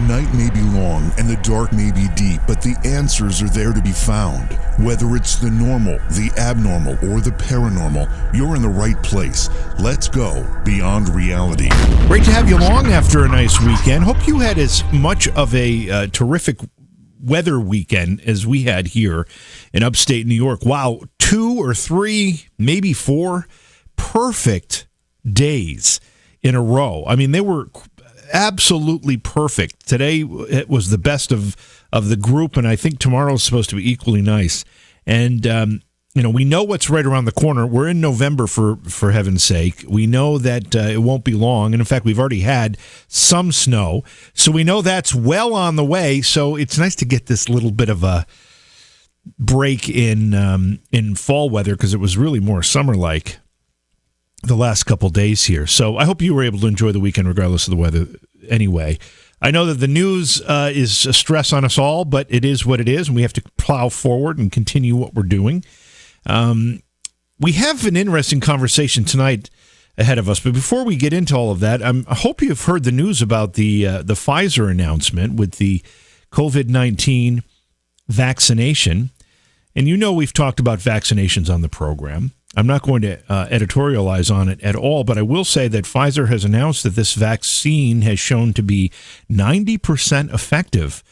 night may be long and the dark may be deep, but the answers are there to be found. Whether it's the normal, the abnormal, or the paranormal, you're in the right place. Let's go beyond reality. Great to have you along after a nice weekend. Hope you had as much of a terrific weather weekend as we had here in upstate New York. Wow, 2 or 3, maybe 4 perfect days in a row. I mean, they were absolutely perfect. Today it was the best of the group, and I think tomorrow's supposed to be equally nice. And we know what's right around the corner. We're in November, for heaven's sake. We know that it won't be long, and in fact, we've already had some snow, so we know that's well on the way. So it's nice to get this little bit of a break in fall weather, because it was really more summer-like the last couple days here. So I hope you were able to enjoy the weekend regardless of the weather anyway. I know that the news is a stress on us all, but it is what it is, and we have to plow forward and continue what we're doing. We have an interesting conversation tonight ahead of us, but before we get into all of that, I hope you've heard the news about the Pfizer announcement with the COVID-19 vaccination. And we've talked about vaccinations on the program. I'm not going to editorialize on it at all, but I will say that Pfizer has announced that this vaccine has shown to be 90% effective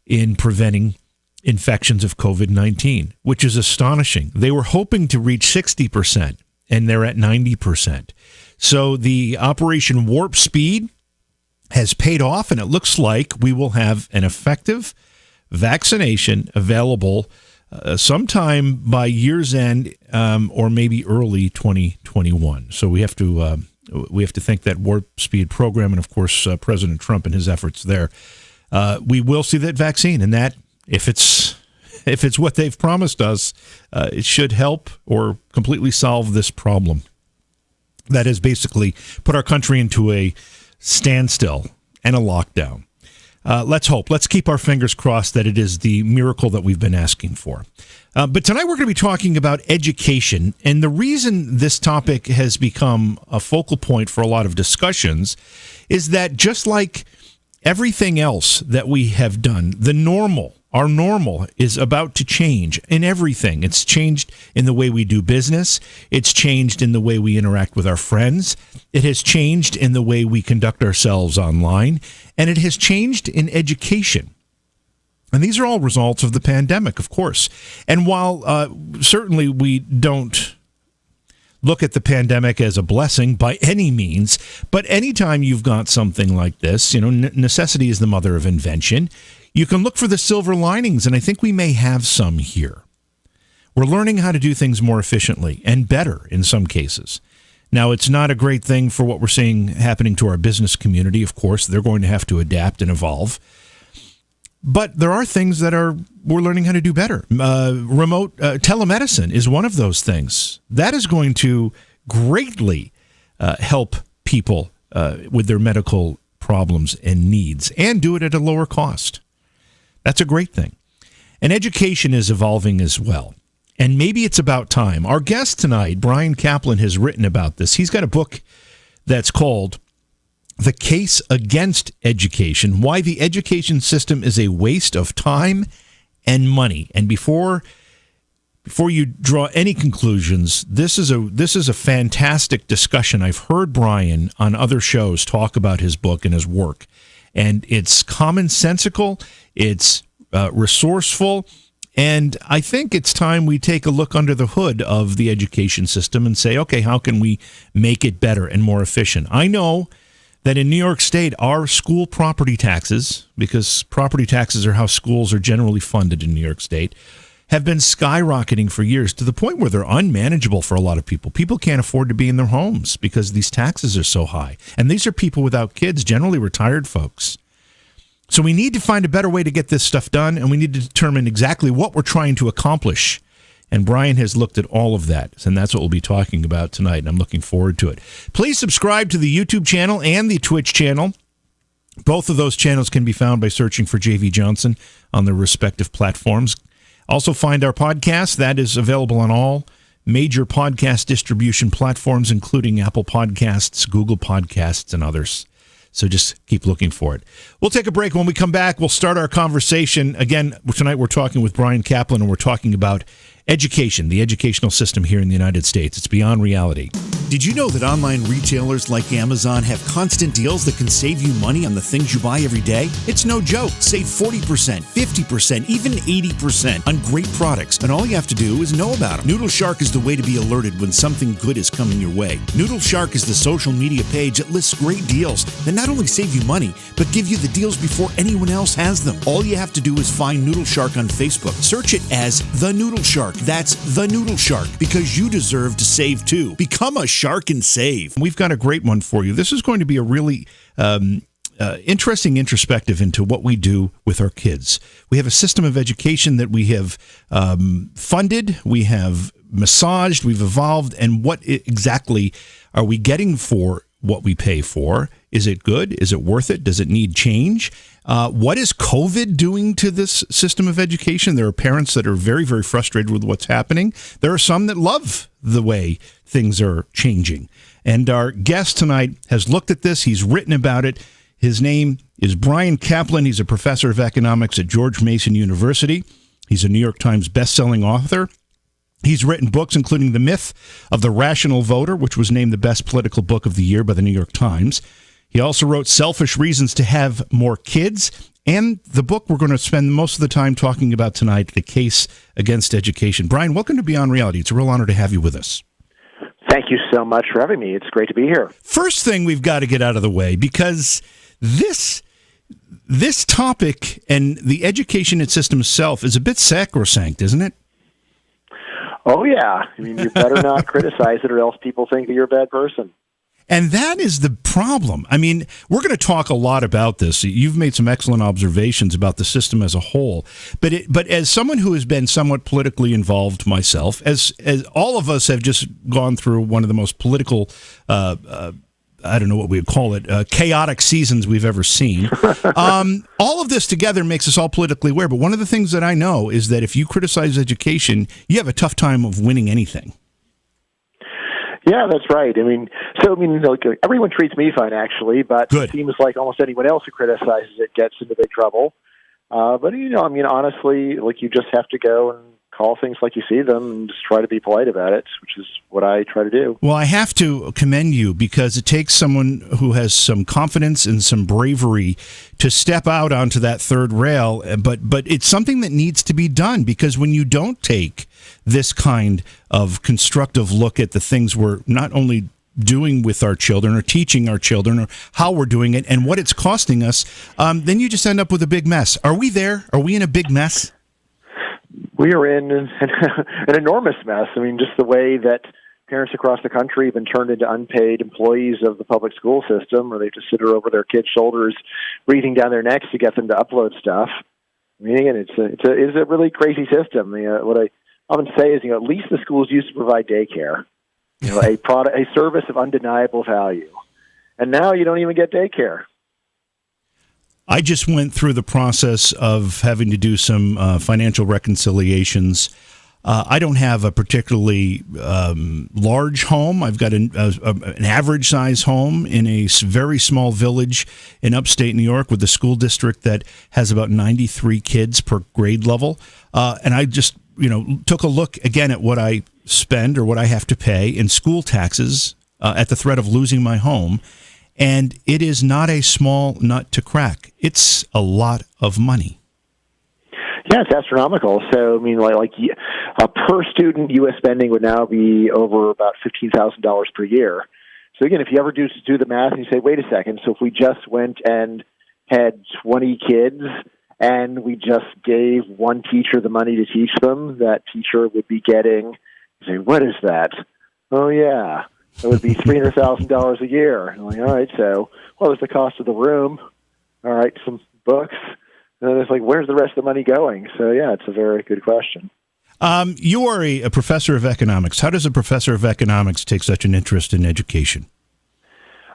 in preventing infections of COVID-19, which is astonishing. They were hoping to reach 60%, and they're at 90%. So the Operation Warp Speed has paid off, and it looks like we will have an effective vaccination available sometime by year's end, or maybe early 2021. So we have to thank that Warp Speed program, and of course President Trump and his efforts there. We will see that vaccine, and that if it's what they've promised us, it should help or completely solve this problem that has basically put our country into a standstill and a lockdown. Let's hope. Let's keep our fingers crossed that it is the miracle that we've been asking for. But tonight we're going to be talking about education. And the reason this topic has become a focal point for a lot of discussions is that just like everything else that we have done, our normal is about to change in everything. It's changed in the way we do business. It's changed in the way we interact with our friends. It has changed in the way we conduct ourselves online. And it has changed in education. And these are all results of the pandemic, of course. And while certainly we don't look at the pandemic as a blessing by any means, but anytime you've got something like this, necessity is the mother of invention. You can look for the silver linings, and I think we may have some here. We're learning how to do things more efficiently and better in some cases. Now, it's not a great thing for what we're seeing happening to our business community. Of course, they're going to have to adapt and evolve. But there are things that we're learning how to do better. Remote telemedicine is one of those things. That is going to greatly help people with their medical problems and needs, and do it at a lower cost. That's a great thing. And education is evolving as well. And maybe it's about time. Our guest tonight, Bryan Caplan, has written about this. He's got a book that's called The Case Against Education, Why the Education System is a Waste of Time and Money. And before you draw any conclusions, this is a fantastic discussion. I've heard Bryan on other shows talk about his book and his work. And it's commonsensical, it's resourceful, and I think it's time we take a look under the hood of the education system and say, okay, how can we make it better and more efficient? I know that in New York State, our school property taxes, because property taxes are how schools are generally funded in New York State, have been skyrocketing for years to the point where they're unmanageable for a lot of people. People can't afford to be in their homes because these taxes are so high. And these are people without kids, generally retired folks. So we need to find a better way to get this stuff done, and we need to determine exactly what we're trying to accomplish. And Bryan has looked at all of that, and that's what we'll be talking about tonight, and I'm looking forward to it. Please subscribe to the YouTube channel and the Twitch channel. Both of those channels can be found by searching for J.V. Johnson on their respective platforms. Also find our podcast. That is available on all major podcast distribution platforms, including Apple Podcasts, Google Podcasts, and others. So just keep looking for it. We'll take a break. When we come back, we'll start our conversation. Again, tonight we're talking with Bryan Caplan, and we're talking about education, the educational system here in the United States. It's beyond reality. Did you know that online retailers like Amazon have constant deals that can save you money on the things you buy every day? It's no joke. Save 40%, 50%, even 80% on great products. And all you have to do is know about them. Noodle Shark is the way to be alerted when something good is coming your way. Noodle Shark is the social media page that lists great deals that not only save you money, but give you the deals before anyone else has them. All you have to do is find Noodle Shark on Facebook. Search it as The Noodle Shark. That's The Noodle Shark, because you deserve to save too. Become a shark and save. We've got a great one for you. This is going to be a really interesting introspective into what we do with our kids. We have a system of education that we have funded, we have massaged, we've evolved, and what exactly are we getting for what we pay for? Is it good? Is it worth it? Does it need change? What is COVID doing to this system of education? There are parents that are very, very frustrated with what's happening. There are some that love the way things are changing. And our guest tonight has looked at this. He's written about it. His name is Bryan Caplan. He's a professor of economics at George Mason University. He's a New York Times bestselling author. He's written books including The Myth of the Rational Voter, which was named the best political book of the year by the New York Times. He also wrote Selfish Reasons to Have More Kids, and the book we're going to spend most of the time talking about tonight, The Case Against Education. Bryan, welcome to Beyond Reality. It's a real honor to have you with us. Thank you so much for having me. It's great to be here. First thing we've got to get out of the way, because this topic and the education system itself is a bit sacrosanct, isn't it? Oh, yeah. I mean, you better not criticize it or else people think that you're a bad person. And that is the problem. I mean, we're going to talk a lot about this. You've made some excellent observations about the system as a whole. But as someone who has been somewhat politically involved myself, as all of us have just gone through one of the most political, I don't know what we would call it, chaotic seasons we've ever seen. All of this together makes us all politically aware. But one of the things that I know is that if you criticize education, you have a tough time of winning anything. Yeah, that's right. I mean, like, everyone treats me fine, actually, but Good. It seems like almost anyone else who criticizes it gets into big trouble. But, honestly, like, you just have to go and call things like you see them and just try to be polite about it, which is what I try to do. Well, I have to commend you, because it takes someone who has some confidence and some bravery to step out onto that third rail. But it's something that needs to be done, because when you don't take this kind of constructive look at the things we're not only doing with our children or teaching our children or how we're doing it and what it's costing us, then you just end up with a big mess. Are we there? Are we in a big mess? We are in an enormous mess. I mean, just the way that parents across the country have been turned into unpaid employees of the public school system, or they just sit over their kids' shoulders, breathing down their necks to get them to upload stuff. I mean, again, it's a really crazy system. What I often say is, at least the schools used to provide daycare, a service of undeniable value, and now you don't even get daycare. I just went through the process of having to do some financial reconciliations. I don't have a particularly large home. I've got an average size home in a very small village in upstate New York with a school district that has about 93 kids per grade level. And I just, took a look again at what I spend or what I have to pay in school taxes at the threat of losing my home. And it is not a small nut to crack. It's a lot of money. Yeah, it's astronomical. So, I mean, like per student, U.S. spending would now be over about $15,000 per year. So, again, if you ever do the math and you say, wait a second, so if we just went and had 20 kids and we just gave one teacher the money to teach them, that teacher would be getting, you say, what is that? Oh, yeah. It would be $300,000 a year. I'm like, all right, so what was the cost of the room? All right, some books. And then it's like, where's the rest of the money going? So, yeah, it's a very good question. You are a professor of economics. How does a professor of economics take such an interest in education?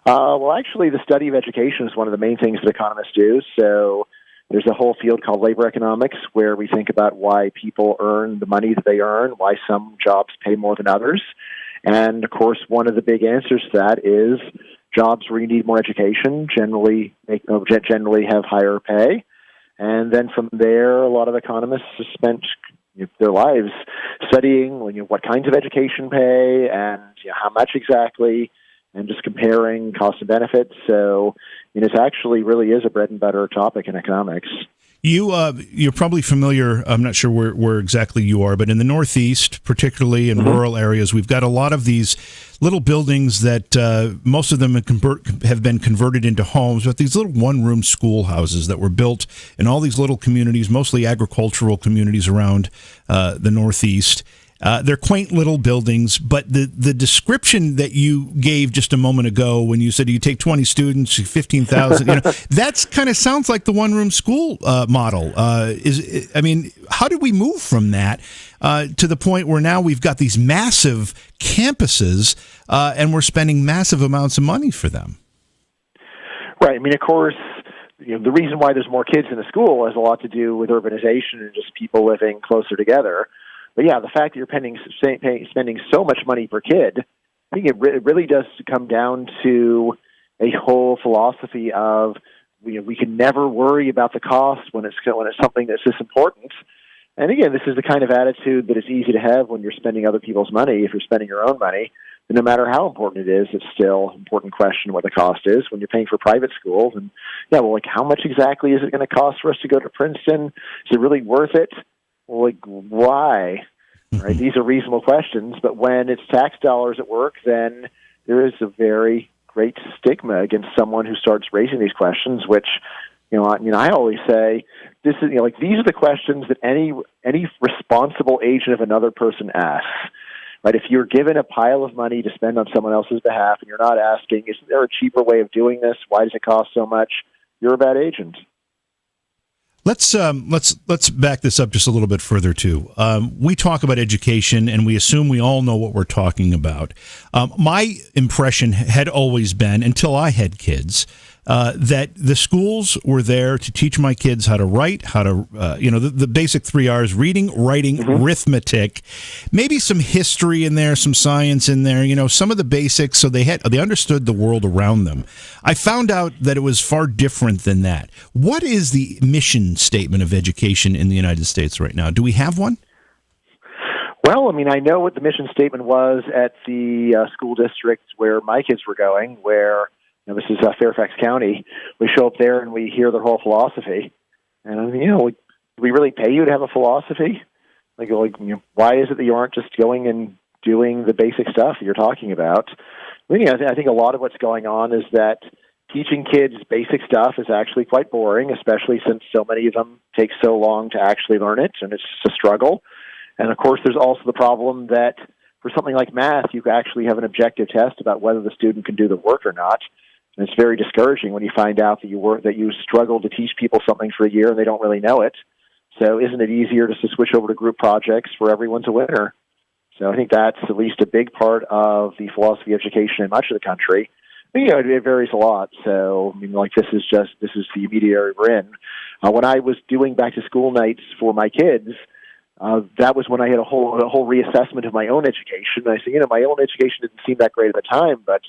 Well, actually, the study of education is one of the main things that economists do. So there's a whole field called labor economics where we think about why people earn the money that they earn, why some jobs pay more than others. And, of course, one of the big answers to that is jobs where you need more education generally have higher pay. And then from there, a lot of economists have spent their lives studying what kinds of education pay and how much exactly, and just comparing cost and benefits. So it actually really is a bread and butter topic in economics. You're probably familiar, I'm not sure where exactly you are, but in the Northeast, particularly in rural areas, we've got a lot of these little buildings that most of them have been converted into homes, but these little one-room schoolhouses that were built in all these little communities, mostly agricultural communities around the Northeast. They're quaint little buildings, but the description that you gave just a moment ago when you said you take 20 students, 15,000, that's kind of sounds like the one-room school model. How did we move from that to the point where now we've got these massive campuses and we're spending massive amounts of money for them? Right. Of course, the reason why there's more kids in the school has a lot to do with urbanization and just people living closer together. But yeah, the fact that you're spending so much money per kid, I think it really does come down to a whole philosophy of we can never worry about the cost when it's something that's this important. And again, this is the kind of attitude that is easy to have when you're spending other people's money. If you're spending your own money, then no matter how important it is, it's still an important question what the cost is. When you're paying for private schools, and how much exactly is it going to cost for us to go to Princeton? Is it really worth it? Why? Right? These are reasonable questions, but when it's tax dollars at work, then there is a very great stigma against someone who starts raising these questions, which, I always say, this is, these are the questions that any responsible agent of another person asks. Right? If you're given a pile of money to spend on someone else's behalf and you're not asking, isn't there a cheaper way of doing this? Why does it cost so much? You're a bad agent. Let's back this up just a little bit further too. We talk about education, and we assume we all know what we're talking about. My impression had always been, until I had kids, that the schools were there to teach my kids how to write, how to, the basic 3 R's: reading, writing, arithmetic, maybe some history in there, some science in there, some of the basics. So they understood the world around them. I found out that it was far different than that. What is the mission statement of education in the United States right now? Do we have one? Well, I know what the mission statement was at the school district where my kids were going, where this is Fairfax County. We show up there and we hear their whole philosophy. And, do we really pay you to have a philosophy? Why is it that you aren't just going and doing the basic stuff you're talking about? I think a lot of what's going on is that teaching kids basic stuff is actually quite boring, especially since so many of them take so long to actually learn it, and it's just a struggle. And, of course, there's also the problem that for something like math, you actually have an objective test about whether the student can do the work or not. And it's very discouraging when you find out that you struggle to teach people something for a year and they don't really know it. So isn't it easier just to switch over to group projects where everyone's a winner? So I think that's at least a big part of the philosophy of education in much of the country. It varies a lot. So this is the immediate area we're in. When I was doing back to school nights for my kids, that was when I had a whole reassessment of my own education. And I said, my own education didn't seem that great at the time, but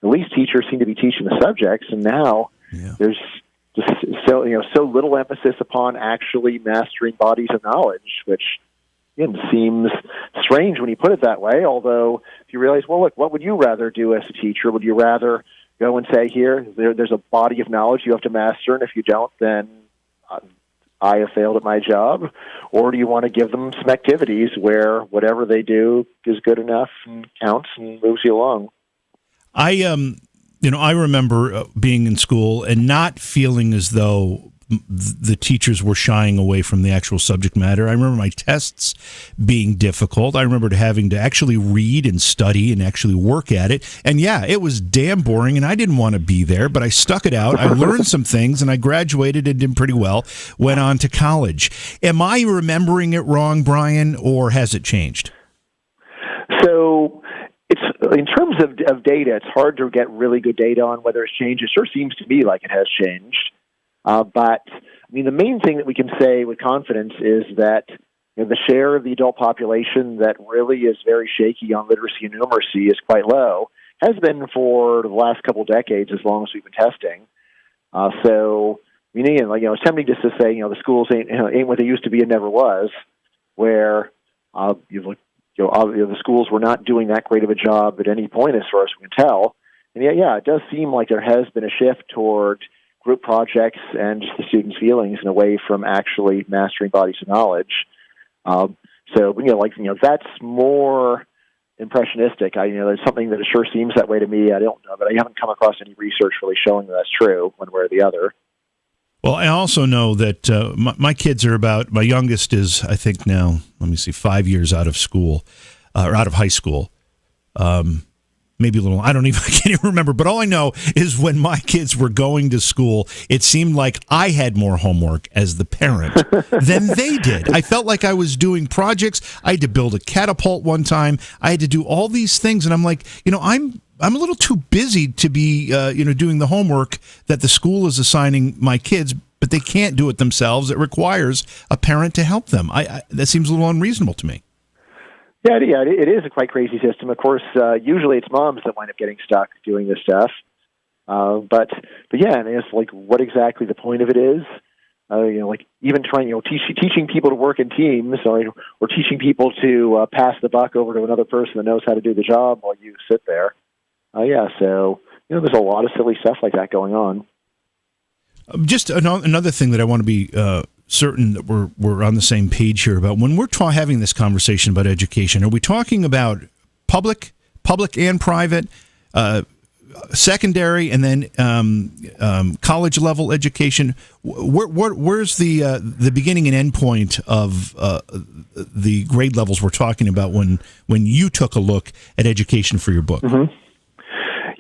at least teachers seem to be teaching the subjects, and now there's just so little emphasis upon actually mastering bodies of knowledge, which seems strange when you put it that way. Although if you realize, well, look, what would you rather do as a teacher? Would you rather go and say, there's a body of knowledge you have to master, and if you don't, then I have failed at my job? Or do you want to give them some activities where whatever they do is good enough and counts and moves you along? I remember being in school and not feeling as though the teachers were shying away from the actual subject matter. I remember my tests being difficult. I remember having to actually read and study and actually work at it. And it was damn boring, and I didn't want to be there, but I stuck it out. I learned some things, and I graduated and did pretty well, went on to college. Am I remembering it wrong, Bryan, or has it changed? So it's in terms of data, it's hard to get really good data on whether it's changed. It sure seems to me like it has changed. But the main thing that we can say with confidence is that the share of the adult population that really is very shaky on literacy and numeracy is quite low. has been for the last couple of decades, as long as we've been testing. So, it's tempting just to say, the schools ain't what they used to be and never was, where the schools were not doing that great of a job at any point as far as we can tell. And it does seem like there has been a shift toward group projects and just the students' feelings and away from actually mastering bodies of knowledge. That's more impressionistic. There's something that it sure seems that way to me. I don't know, but I haven't come across any research really showing that that's true one way or the other. Well, I also know that my kids are my youngest is, I think now, 5 years out of school, or out of high school. Maybe a little, I can't even remember. But all I know is when my kids were going to school, it seemed like I had more homework as the parent than they did. I felt like I was doing projects. I had to build a catapult one time. I had to do all these things. And I'm like, I'm a little too busy to be, doing the homework that the school is assigning my kids, but they can't do it themselves. It requires a parent to help them. That seems a little unreasonable to me. Yeah, it is a quite crazy system. Of course, usually it's moms that wind up getting stuck doing this stuff. But it's like what exactly the point of it is. Even trying, teaching people to work in teams, or teaching people to pass the buck over to another person that knows how to do the job while you sit there. So there's a lot of silly stuff like that going on. Just another thing that I want to be certain that we're on the same page here about when we're having this conversation about education. Are we talking about public and private, secondary, and then college level education? Where's the beginning and end point of the grade levels we're talking about when you took a look at education for your book? Mm-hmm.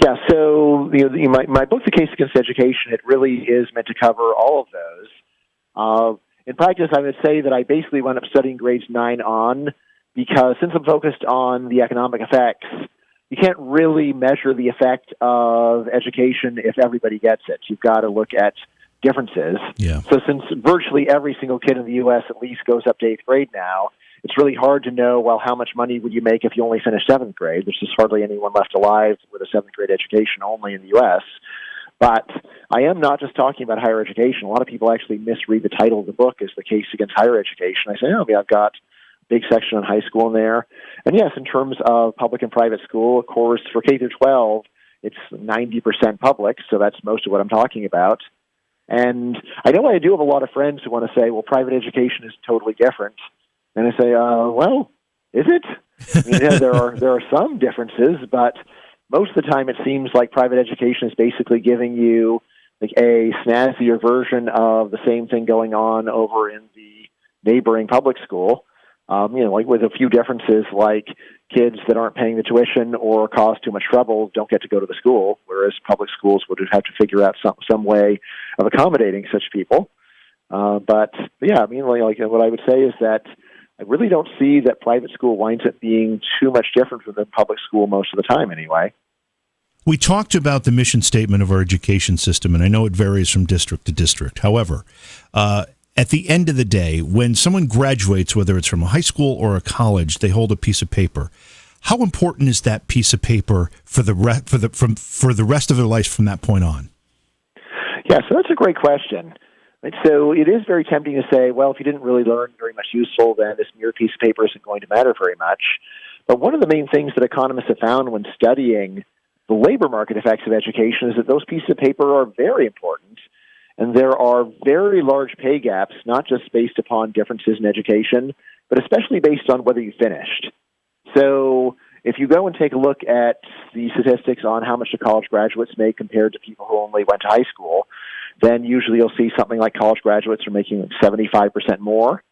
Yeah, so my book, The Case Against Education, it really is meant to cover all of those. In practice, I would say that I basically wound up studying grades 9 on, because since I'm focused on the economic effects, you can't really measure the effect of education if everybody gets it. You've got to look at differences. Yeah. So since virtually every single kid in the U.S. at least goes up to 8th grade now, it's really hard to know, well, how much money would you make if you only finished 7th grade? There's just hardly anyone left alive with a 7th grade education only in the U.S. But I am not just talking about higher education. A lot of people actually misread the title of the book as The Case Against Higher Education. I say, I've got a big section on high school in there. And yes, in terms of public and private school, of course, for K through 12, it's 90% public, so that's most of what I'm talking about. And I know I do have a lot of friends who want to say, well, private education is totally different. And I say, well, is it? There are some differences, but most of the time it seems like private education is basically giving you like a snazzier version of the same thing going on over in the neighboring public school. With a few differences, like kids that aren't paying the tuition or cause too much trouble don't get to go to the school, whereas public schools would have to figure out some way of accommodating such people. What I would say is that I really don't see that private school winds up being too much different from the public school most of the time anyway. We talked about the mission statement of our education system, and I know it varies from district to district. However, at the end of the day, when someone graduates, whether it's from a high school or a college, they hold a piece of paper. How important is that piece of paper for the rest of their life from that point on? Yeah, so that's a great question. Right, so it is very tempting to say, well, if you didn't really learn very much useful, then this mere piece of paper isn't going to matter very much. But one of the main things that economists have found when studying the labor market effects of education is that those pieces of paper are very important. And there are very large pay gaps, not just based upon differences in education, but especially based on whether you finished. So if you go and take a look at the statistics on how much the college graduates make compared to people who only went to high school, then usually you'll see something like college graduates are making 75% more.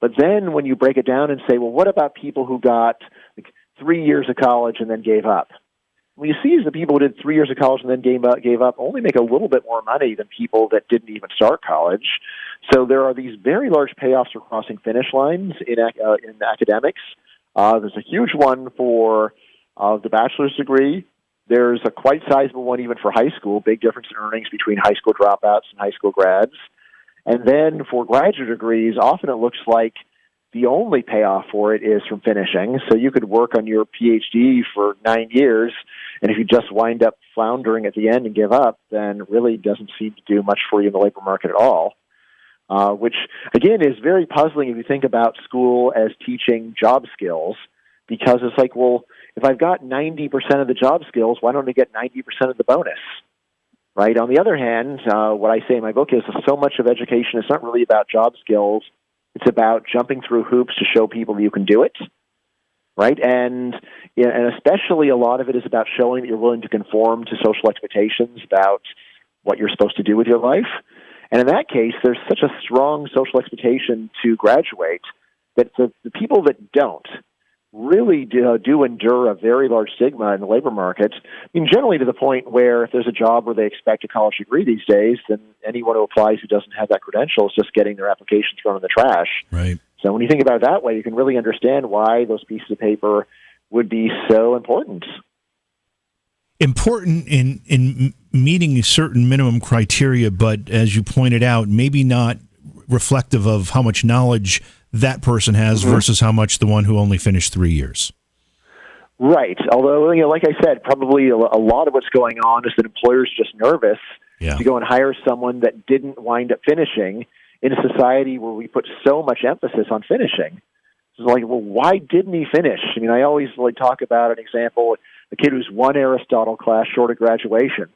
But then when you break it down and say, well, what about people who got 3 years of college and then gave up? What you see is the people who did 3 years of college and then gave up only make a little bit more money than people that didn't even start college. So there are these very large payoffs for crossing finish lines in academics. There's a huge one for the bachelor's degree. There's a quite sizable one even for high school, big difference in earnings between high school dropouts and high school grads. And then for graduate degrees, often it looks like the only payoff for it is from finishing. So you could work on your PhD for 9 years And if you just wind up floundering at the end and give up, then it really doesn't seem to do much for you in the labor market at all. Which, again, is very puzzling if you think about school as teaching job skills, because it's like, well, if I've got 90% of the job skills, why don't I get 90% of the bonus? Right? On the other hand, what I say in my book is so much of education is not really about job skills. It's about jumping through hoops to show people you can do it. Right? And especially a lot of it is about showing that you're willing to conform to social expectations about what you're supposed to do with your life. And in that case, there's such a strong social expectation to graduate that the people that don't really do endure a very large stigma in the labor market. I mean, generally to the point where if there's a job where they expect a college degree these days, then anyone who applies who doesn't have that credential is just getting their application thrown in the trash. Right. So when you think about it that way, you can really understand why those pieces of paper would be so important. Important in meeting certain minimum criteria, but as you pointed out, maybe not reflective of how much knowledge that person has versus how much the one who only finished 3 years. Right. Although, like I said, probably a lot of what's going on is that employers are just nervous to go and hire someone that didn't wind up finishing in a society where we put so much emphasis on finishing. It's like, well, why didn't he finish? I mean, I always talk about an example, a kid who's one Aristotle class short of graduation.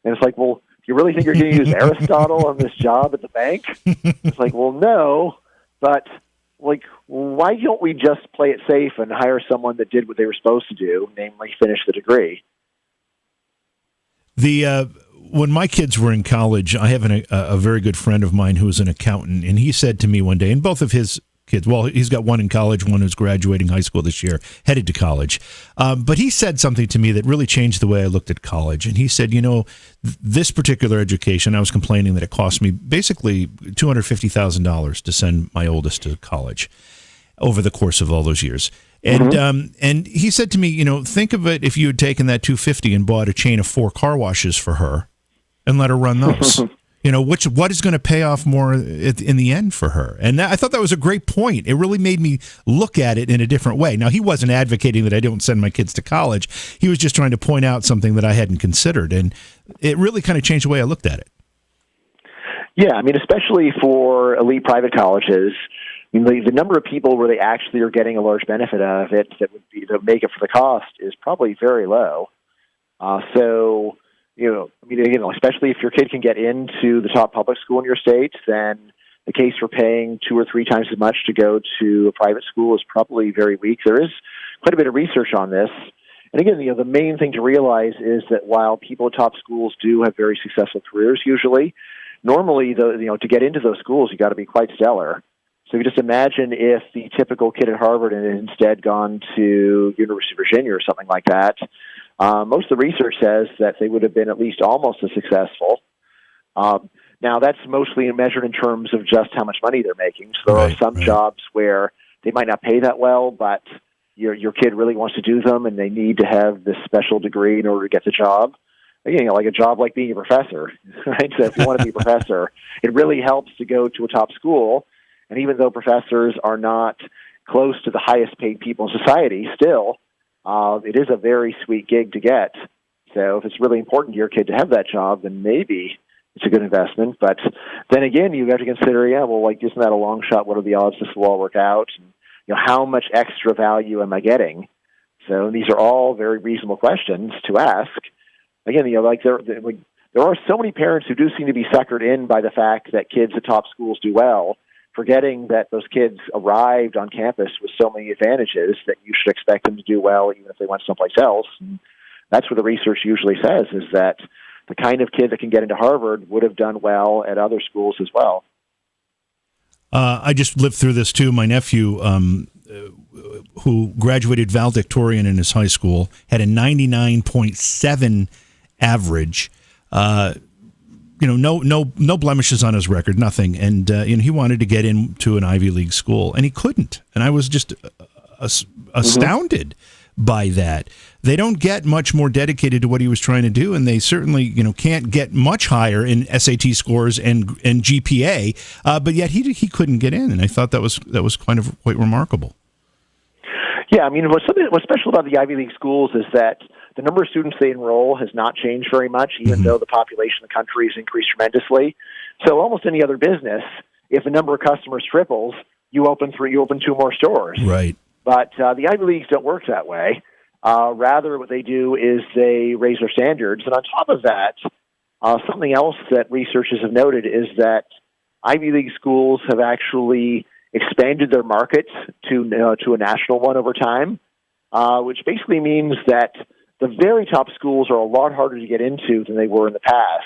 And it's like, well, do you really think you're going to use Aristotle on this job at the bank? It's like, well, no, but why don't we just play it safe and hire someone that did what they were supposed to do, namely finish the degree? When my kids were in college, I have a very good friend of mine who is an accountant, and he said to me one day, and both of his kids, well, he's got one in college, one who's graduating high school this year, headed to college. But he said something to me that really changed the way I looked at college. And he said, this particular education, I was complaining that it cost me basically $250,000 to send my oldest to college over the course of all those years. And he said to me, think of it if you had taken that $250 and bought a chain of 4 car washes for her and let her run those. What is going to pay off more in the end for her? And I thought that was a great point. It really made me look at it in a different way. Now, he wasn't advocating that I don't send my kids to college. He was just trying to point out something that I hadn't considered. And it really kind of changed the way I looked at it. Yeah, I mean, especially for elite private colleges, I mean, the number of people where they actually are getting a large benefit out of it that would make it for the cost is probably very low. Especially if your kid can get into the top public school in your state, then the case for paying 2 or 3 times as much to go to a private school is probably very weak. There is quite a bit of research on this. And again, the main thing to realize is that while people at top schools do have very successful careers usually, normally, to get into those schools, you got to be quite stellar. So you just imagine if the typical kid at Harvard had instead gone to University of Virginia or something like that. Most of the research says that they would have been at least almost as successful. Now, that's mostly measured in terms of just how much money they're making. So there are some jobs where they might not pay that well, but your kid really wants to do them, and they need to have this special degree in order to get the job. Like a job like being a professor, right? So if you want to be a professor, it really helps to go to a top school. And even though professors are not close to the highest paid people in society, still, it is a very sweet gig to get. So if it's really important to your kid to have that job, then maybe it's a good investment. But then again, you have to consider, isn't that a long shot? What are the odds this will all work out? And, how much extra value am I getting? So these are all very reasonable questions to ask. Again, there are so many parents who do seem to be suckered in by the fact that kids at top schools do well, forgetting that those kids arrived on campus with so many advantages that you should expect them to do well even if they went someplace else. And that's what the research usually says, is that the kind of kid that can get into Harvard would have done well at other schools as well. I just lived through this too. My nephew, who graduated valedictorian in his high school, had a 99.7 average. No blemishes on his record, nothing. And he wanted to get into an Ivy League school, and he couldn't. And I was just astounded by that. They don't get much more dedicated to what he was trying to do, and they certainly can't get much higher in SAT scores and GPA. But yet he couldn't get in, and I thought that was quite remarkable. Yeah, I mean, what's special about the Ivy League schools is that the number of students they enroll has not changed very much, even though the population of the country has increased tremendously. So almost any other business, if the number of customers triples, you open 2 more stores. Right. But the Ivy Leagues don't work that way. Rather, what they do is they raise their standards. And on top of that, something else that researchers have noted is that Ivy League schools have actually expanded their market to a national one over time, which basically means that the very top schools are a lot harder to get into than they were in the past,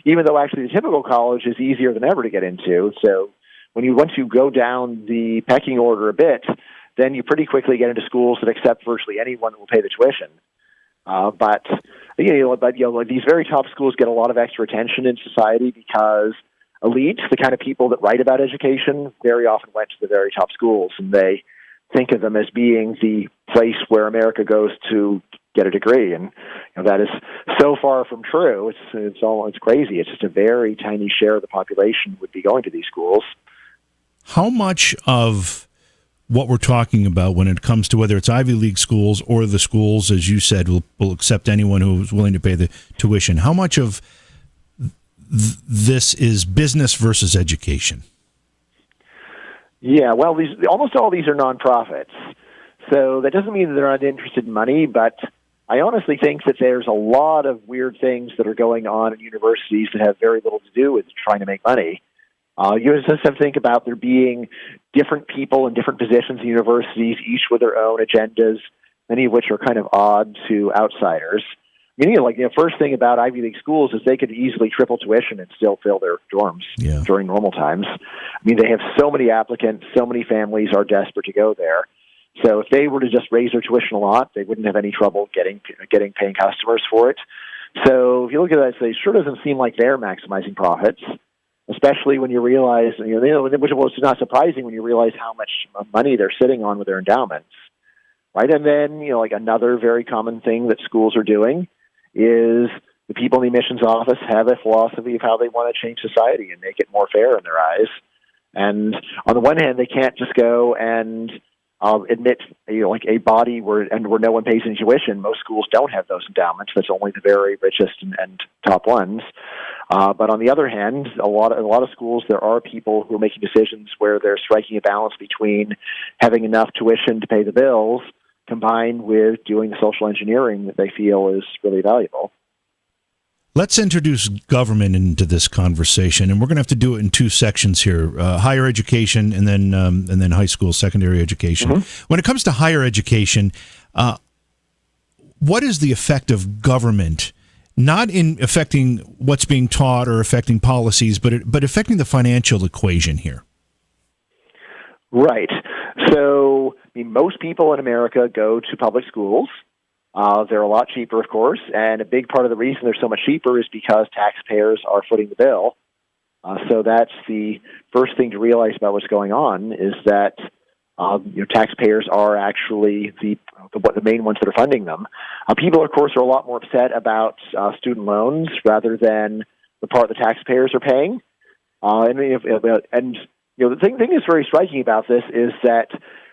even though actually the typical college is easier than ever to get into. So once you go down the pecking order a bit, then you pretty quickly get into schools that accept virtually anyone that will pay the tuition. But these very top schools get a lot of extra attention in society because elites, the kind of people that write about education, very often went to the very top schools, and they think of them as being the place where America goes to get a degree. And that is so far from true. It's crazy. It's just a very tiny share of the population would be going to these schools. How much of what we're talking about when it comes to whether it's Ivy League schools or the schools, as you said, will accept anyone who's willing to pay the tuition, how much of this is business versus education? Yeah, well, almost all these are nonprofits. So that doesn't mean that they're not interested in money, but I honestly think that there's a lot of weird things that are going on in universities that have very little to do with trying to make money. You just have to think about there being different people in different positions in universities, each with their own agendas, many of which are kind of odd to outsiders. First thing about Ivy League schools is they could easily triple tuition and still fill their dorms during normal times. They have so many applicants, so many families are desperate to go there. So if they were to just raise their tuition a lot, they wouldn't have any trouble getting paying customers for it. So if you look at that, it sure doesn't seem like they're maximizing profits, especially when you realize, which was not surprising when you realize how much money they're sitting on with their endowments, right? And then, another very common thing that schools are doing is the people in the admissions office have a philosophy of how they want to change society and make it more fair in their eyes. And on the one hand, they can't just go and admit a body where no one pays any tuition. Most schools don't have those endowments. That's only the very richest and top ones. But on the other hand, a lot of schools, there are people who are making decisions where they're striking a balance between having enough tuition to pay the bills combined with doing the social engineering that they feel is really valuable. Let's introduce government into this conversation, and we're going to have to do it in 2 sections here: higher education and then high school, secondary education. Mm-hmm. When it comes to higher education, what is the effect of government? Not in affecting what's being taught or affecting policies, but affecting the financial equation here. Right. So, most people in America go to public schools. They're a lot cheaper, of course, and a big part of the reason they're so much cheaper is because taxpayers are footing the bill. So that's the first thing to realize about what's going on is that taxpayers are actually the main ones that are funding them. People, of course, are a lot more upset about student loans rather than the part the taxpayers are paying. The thing that's very striking about this is that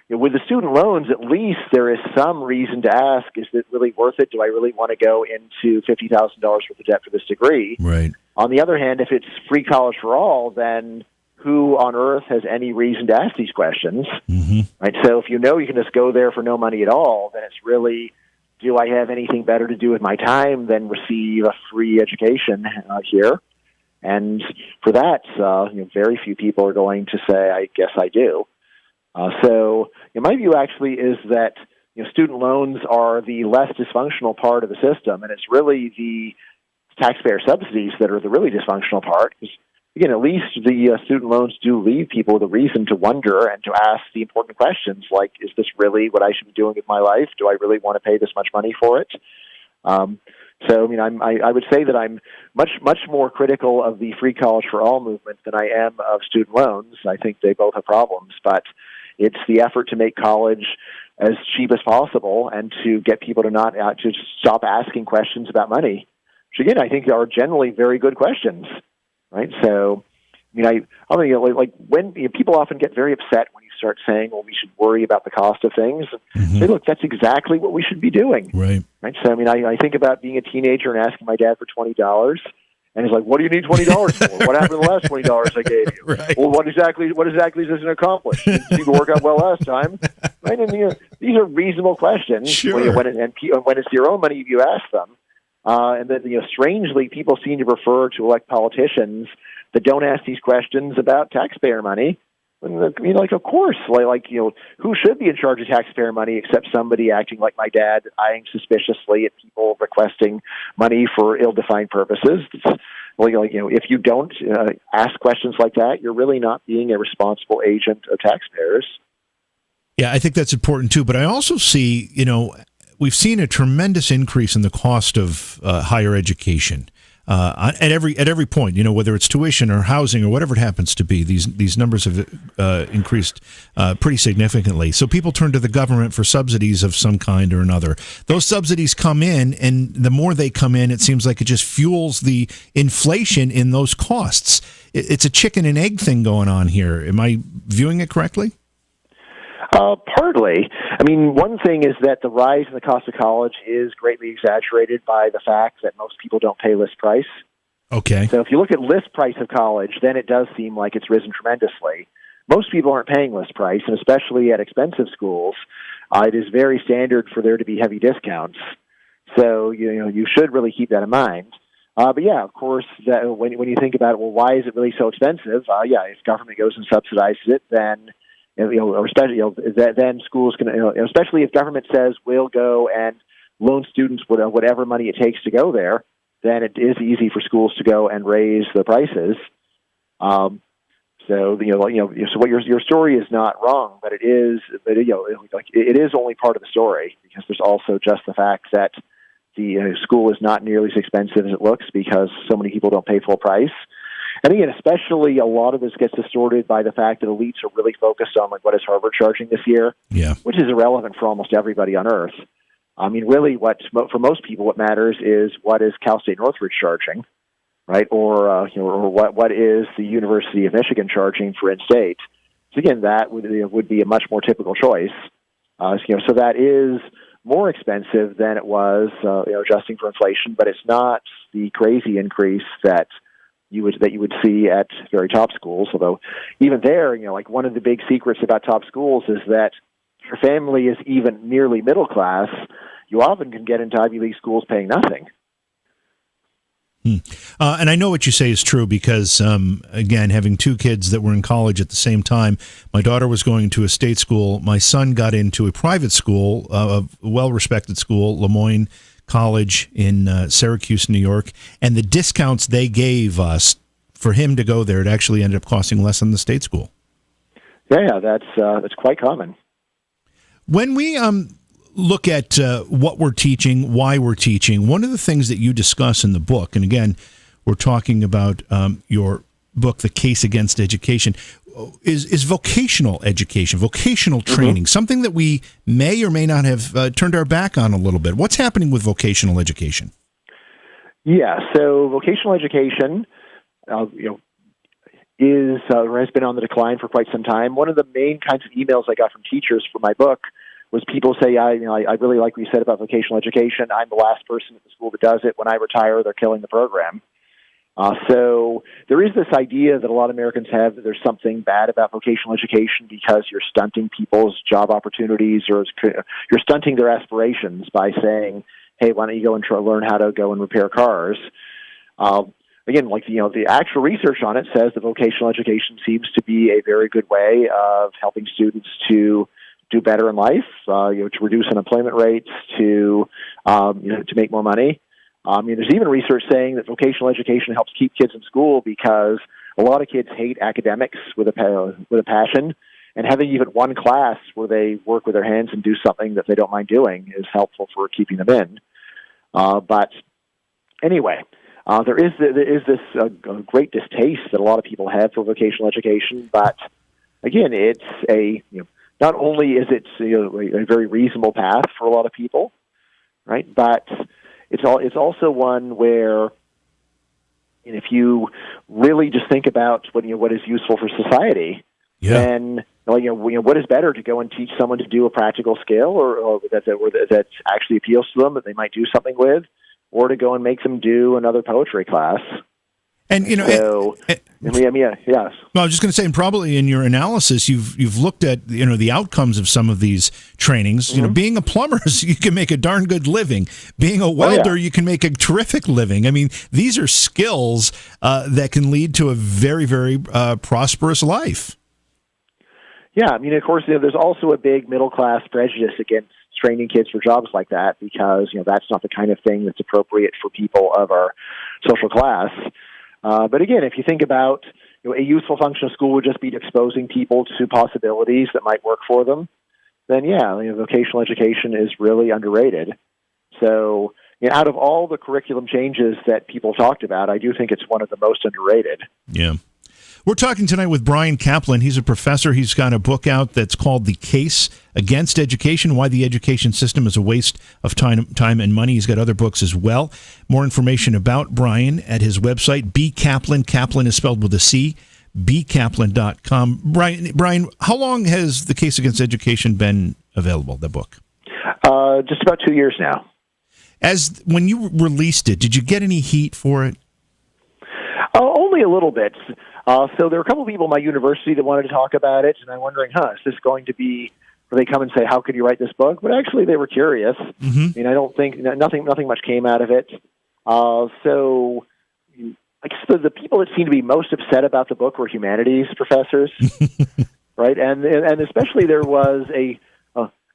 with the student loans, at least there is some reason to ask, is it really worth it? Do I really want to go into $50,000 worth of debt for this degree? Right. On the other hand, if it's free college for all, then who on earth has any reason to ask these questions? Mm-hmm. Right. So if you can just go there for no money at all, then it's really, do I have anything better to do with my time than receive a free education here? And for that, very few people are going to say, I guess I do. So my view actually is that student loans are the less dysfunctional part of the system, and it's really the taxpayer subsidies that are the really dysfunctional part. Because, again, at least the student loans do leave people with a reason to wonder and to ask the important questions like, is this really what I should be doing with my life? Do I really want to pay this much money for it? I would say that I'm much more critical of the free college for all movement than I am of student loans. I think they both have problems, but it's the effort to make college as cheap as possible and to get people to stop asking questions about money, which again I think are generally very good questions, right? So, when people often get very upset when you start saying, well, we should worry about the cost of things. Say, look, that's exactly what we should be doing. Right. So, I mean, I think about being a teenager and asking my dad for $20. And he's like, "What do you need $20 for? What happened to the last $20 I gave you? Right. Well, what exactly does this accomplish? It seemed to work out well last time, right?" And these are reasonable questions. Sure. When it's your own money, you ask them. And then, strangely, people seem to prefer to elect politicians that don't ask these questions about taxpayer money. And, of course, who should be in charge of taxpayer money except somebody acting like my dad, eyeing suspiciously at people requesting money for ill-defined purposes. If you don't ask questions like that, you're really not being a responsible agent of taxpayers. Yeah, I think that's important too. But I also see, we've seen a tremendous increase in the cost of higher education. At every point, whether it's tuition or housing or whatever it happens to be, these numbers have increased pretty significantly. So people turn to the government for subsidies of some kind or another. Those subsidies come in, and the more they come in, it seems like it just fuels the inflation in those costs. It's a chicken and egg thing going on here. Am I viewing it correctly? Partly. I mean, one thing is that the rise in the cost of college is greatly exaggerated by the fact that most people don't pay list price. Okay. So if you look at list price of college, then it does seem like it's risen tremendously. Most people aren't paying list price, and especially at expensive schools, it is very standard for there to be heavy discounts. So, you should really keep that in mind. But yeah, of course, that when you think about it, well, why is it really so expensive? If government goes and subsidizes it, then then schools can, especially if government says we'll go and loan students whatever money it takes to go there, then it is easy for schools to go and raise the prices. So what your story is not wrong, but it is only part of the story, because there's also just the fact that the school is not nearly as expensive as it looks because so many people don't pay full price. And again, especially a lot of this gets distorted by the fact that elites are really focused on what is Harvard charging this year, which is irrelevant for almost everybody on Earth. I mean, really, for most people, what matters is what is Cal State Northridge charging, right? Or what is the University of Michigan charging for in-state? So again, that would be a much more typical choice. So that is more expensive than it was, adjusting for inflation, but it's not the crazy increase that you would see at very top schools. Although even there, one of the big secrets about top schools is that if your family is even nearly middle class, you often can get into Ivy League schools paying nothing. And I know what you say is true because, again, having two kids that were in college at the same time, my daughter was going to a state school. My son got into a private school, a well-respected school, Lemoyne College in Syracuse, New York, and the discounts they gave us for him to go there, it actually ended up costing less than the state school. Yeah, that's quite common. When we look at what we're teaching, why we're teaching, one of the things that you discuss in the book, and again, we're talking about your book, The Case Against Education, is vocational education, vocational training, something that we may or may not have turned our back on a little bit. What's happening with vocational education? Yeah, so vocational education, has been on the decline for quite some time. One of the main kinds of emails I got from teachers for my book was people say, I really like what you said about vocational education. I'm the last person at the school that does it. When I retire, they're killing the program. So there is this idea that a lot of Americans have that there's something bad about vocational education because you're stunting people's job opportunities or you're stunting their aspirations by saying, hey, why don't you go and learn how to go and repair cars? Again, the actual research on it says that vocational education seems to be a very good way of helping students to do better in life, to reduce unemployment rates, to make more money. There's even research saying that vocational education helps keep kids in school because a lot of kids hate academics with a passion, and having even one class where they work with their hands and do something that they don't mind doing is helpful for keeping them in. But anyway, there is this great distaste that a lot of people have for vocational education. But again, it's not only is it a very reasonable path for a lot of people, right? But it's also one where, if you really just think about what is useful for society, then what is better, to go and teach someone to do a practical skill or that actually appeals to them, that they might do something with, or to go and make them do another poetry class. And yes. Well, I was just going to say, and probably in your analysis, you've looked at the outcomes of some of these trainings. Mm-hmm. Being a plumber, you can make a darn good living. Being a welder, you can make a terrific living. I mean, these are skills that can lead to a very, very prosperous life. Yeah, I mean, of course, there's also a big middle class prejudice against training kids for jobs like that, because that's not the kind of thing that's appropriate for people of our social class. But again, if you think about a useful function of school would just be exposing people to possibilities that might work for them, then vocational education is really underrated. So out of all the curriculum changes that people talked about, I do think it's one of the most underrated. Yeah. We're talking tonight with Bryan Caplan. He's a professor. He's got a book out that's called The Case Against Education, Why the Education System is a Waste of Time and Money. He's got other books as well. More information about Bryan at his website, Caplan. Caplan is spelled with a C, bcaplan.com. Bryan, how long has The Case Against Education been available, the book? Just about 2 years now. When you released it, did you get any heat for it? Only a little bit. So there were a couple of people in my university that wanted to talk about it, and I'm wondering, is this going to be where they come and say, how could you write this book? But actually, they were curious. Mm-hmm. I mean, I don't think nothing much came out of it. So I guess the people that seemed to be most upset about the book were humanities professors, right? And especially there was a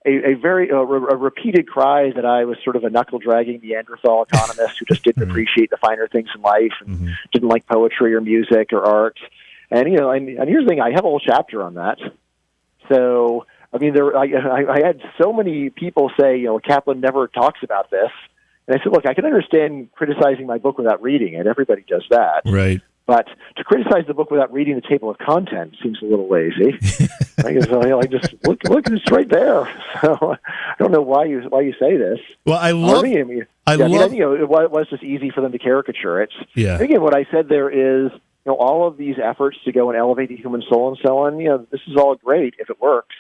repeated cry that I was sort of a knuckle-dragging Neanderthal economist who just didn't appreciate the finer things in life and didn't like poetry or music or art. And and here's the thing: I have a whole chapter on that. So I mean, I had so many people say, Caplan never talks about this, and I said, look, I can understand criticizing my book without reading it. Everybody does that, right? But to criticize the book without reading the table of contents seems a little lazy. I just look, it's right there. So I don't know why you say this. Well, I think it was just easy for them to caricature it. Yeah. And again, what I said there is, all of these efforts to go and elevate the human soul and so on. This is all great if it works.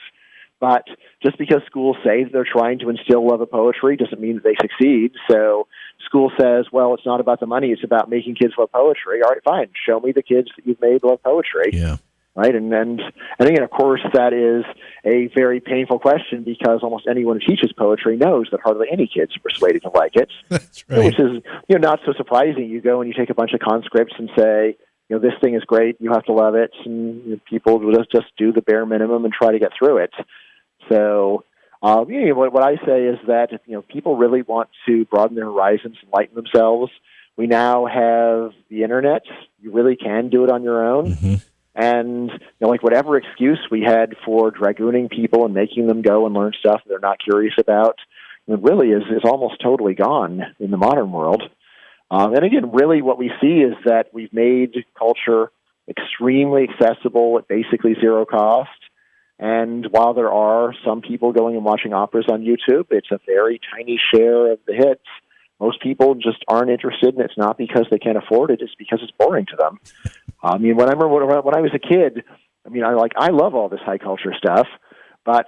But just because schools say that they're trying to instill love of poetry doesn't mean that they succeed. So school says, well, it's not about the money, it's about making kids love poetry. All right, fine. Show me the kids that you've made love poetry. Yeah. Right? And again, of course, that is a very painful question, because almost anyone who teaches poetry knows that hardly any kids are persuaded to like it. That's right. Which is not so surprising. You go and you take a bunch of conscripts and say, this thing is great, you have to love it, and people will just do the bare minimum and try to get through it. So what I say is that if people really want to broaden their horizons, enlighten themselves, we now have the internet. You really can do it on your own. Mm-hmm. And whatever excuse we had for dragooning people and making them go and learn stuff they're not curious about, it really is almost totally gone in the modern world. And again, really what we see is that we've made culture extremely accessible at basically zero cost. And while there are some people going and watching operas on YouTube, it's a very tiny share of the hits. Most people just aren't interested, and it's not because they can't afford it, it's because it's boring to them. I mean, when I was a kid, I love all this high culture stuff, but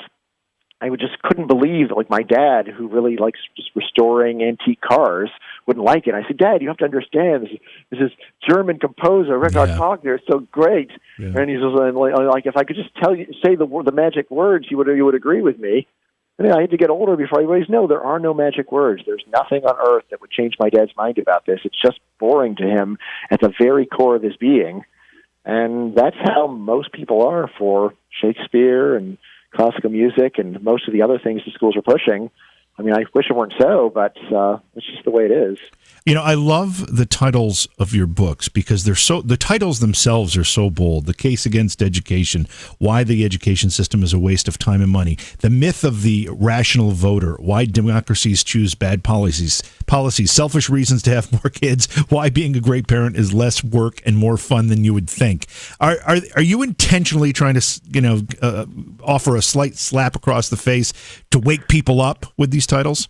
I just couldn't believe that, my dad, who really likes just restoring antique cars, wouldn't like it. I said, Dad, you have to understand, this is German composer, Richard Wagner, it's so great. Yeah. And he says, if I could just say the magic words, you would agree with me. And I had to get older before I realized, no, there are no magic words. There's nothing on earth that would change my dad's mind about this. It's just boring to him at the very core of his being. And that's how most people are for Shakespeare and classical music and most of the other things the schools are pushing. I mean, I wish it weren't so, but it's just the way it is. I love the titles of your books because the titles themselves are so bold. The Case Against Education, Why the Education System is a Waste of Time and Money. The Myth of the Rational Voter, Why Democracies Choose Bad Policies, Selfish Reasons to Have More Kids, Why Being a Great Parent is Less Work and More Fun Than You Would Think. Are you intentionally trying to offer a slight slap across the face to wake people up with these titles?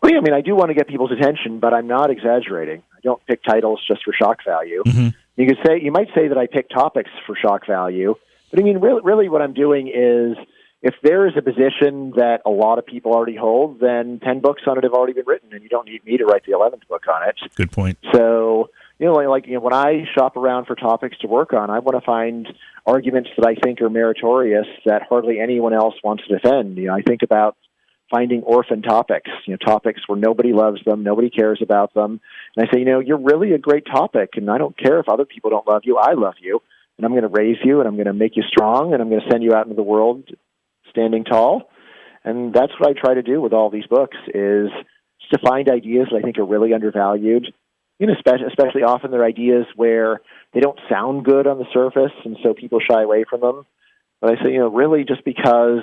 Well, yeah, I do want to get people's attention, but I'm not exaggerating. I don't pick titles just for shock value. Mm-hmm. You might say that I pick topics for shock value, But I mean, really what I'm doing is, if there is a position that a lot of people already hold, then 10 books on it have already been written, and you don't need me to write the 11th book on it. Good point. So, when I shop around for topics to work on, I want to find arguments that I think are meritorious that hardly anyone else wants to defend. I think about finding orphan topics, topics where nobody loves them, nobody cares about them. And I say, you're really a great topic, and I don't care if other people don't love you. I love you, and I'm going to raise you, and I'm going to make you strong, and I'm going to send you out into the world standing tall. And that's what I try to do with all these books, is just to find ideas that I think are really undervalued. Especially often they're ideas where they don't sound good on the surface, and so people shy away from them. But I say, really, just because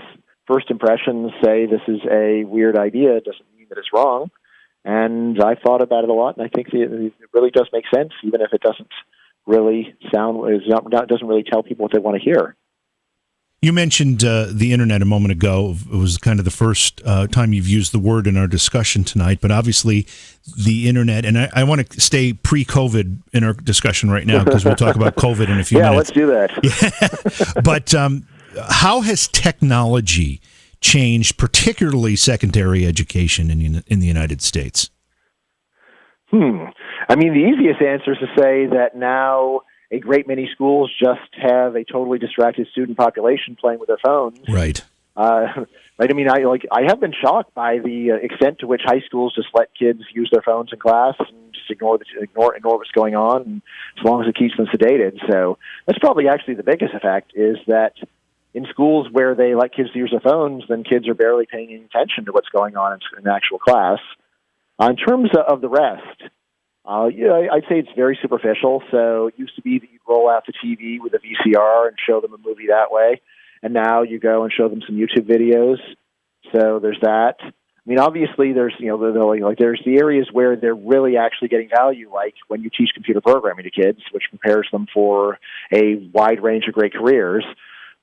first impressions say this is a weird idea doesn't mean that it's wrong. And I've thought about it a lot, and I think it really does make sense, even if it doesn't really doesn't really tell people what they want to hear. You mentioned the internet a moment ago. It was kind of the first time you've used the word in our discussion tonight, but obviously the internet, and I want to stay pre-COVID in our discussion right now, because we'll talk about COVID in a few minutes. Yeah, let's do that. Yeah. But how has technology changed, particularly secondary education in the United States? I mean, the easiest answer is to say that now a great many schools just have a totally distracted student population playing with their phones. Right. Right. I mean, I have been shocked by the extent to which high schools just let kids use their phones in class and just ignore what's going on, and as long as it keeps them sedated. So that's probably actually the biggest effect, is that in schools where they let kids use their phones, then kids are barely paying any attention to what's going on in actual class. In terms of the rest, I'd say it's very superficial. So it used to be that you'd roll out the TV with a VCR and show them a movie that way, and now you go and show them some YouTube videos. So there's that. I mean, obviously, there's there's the areas where they're really actually getting value, like when you teach computer programming to kids, which prepares them for a wide range of great careers.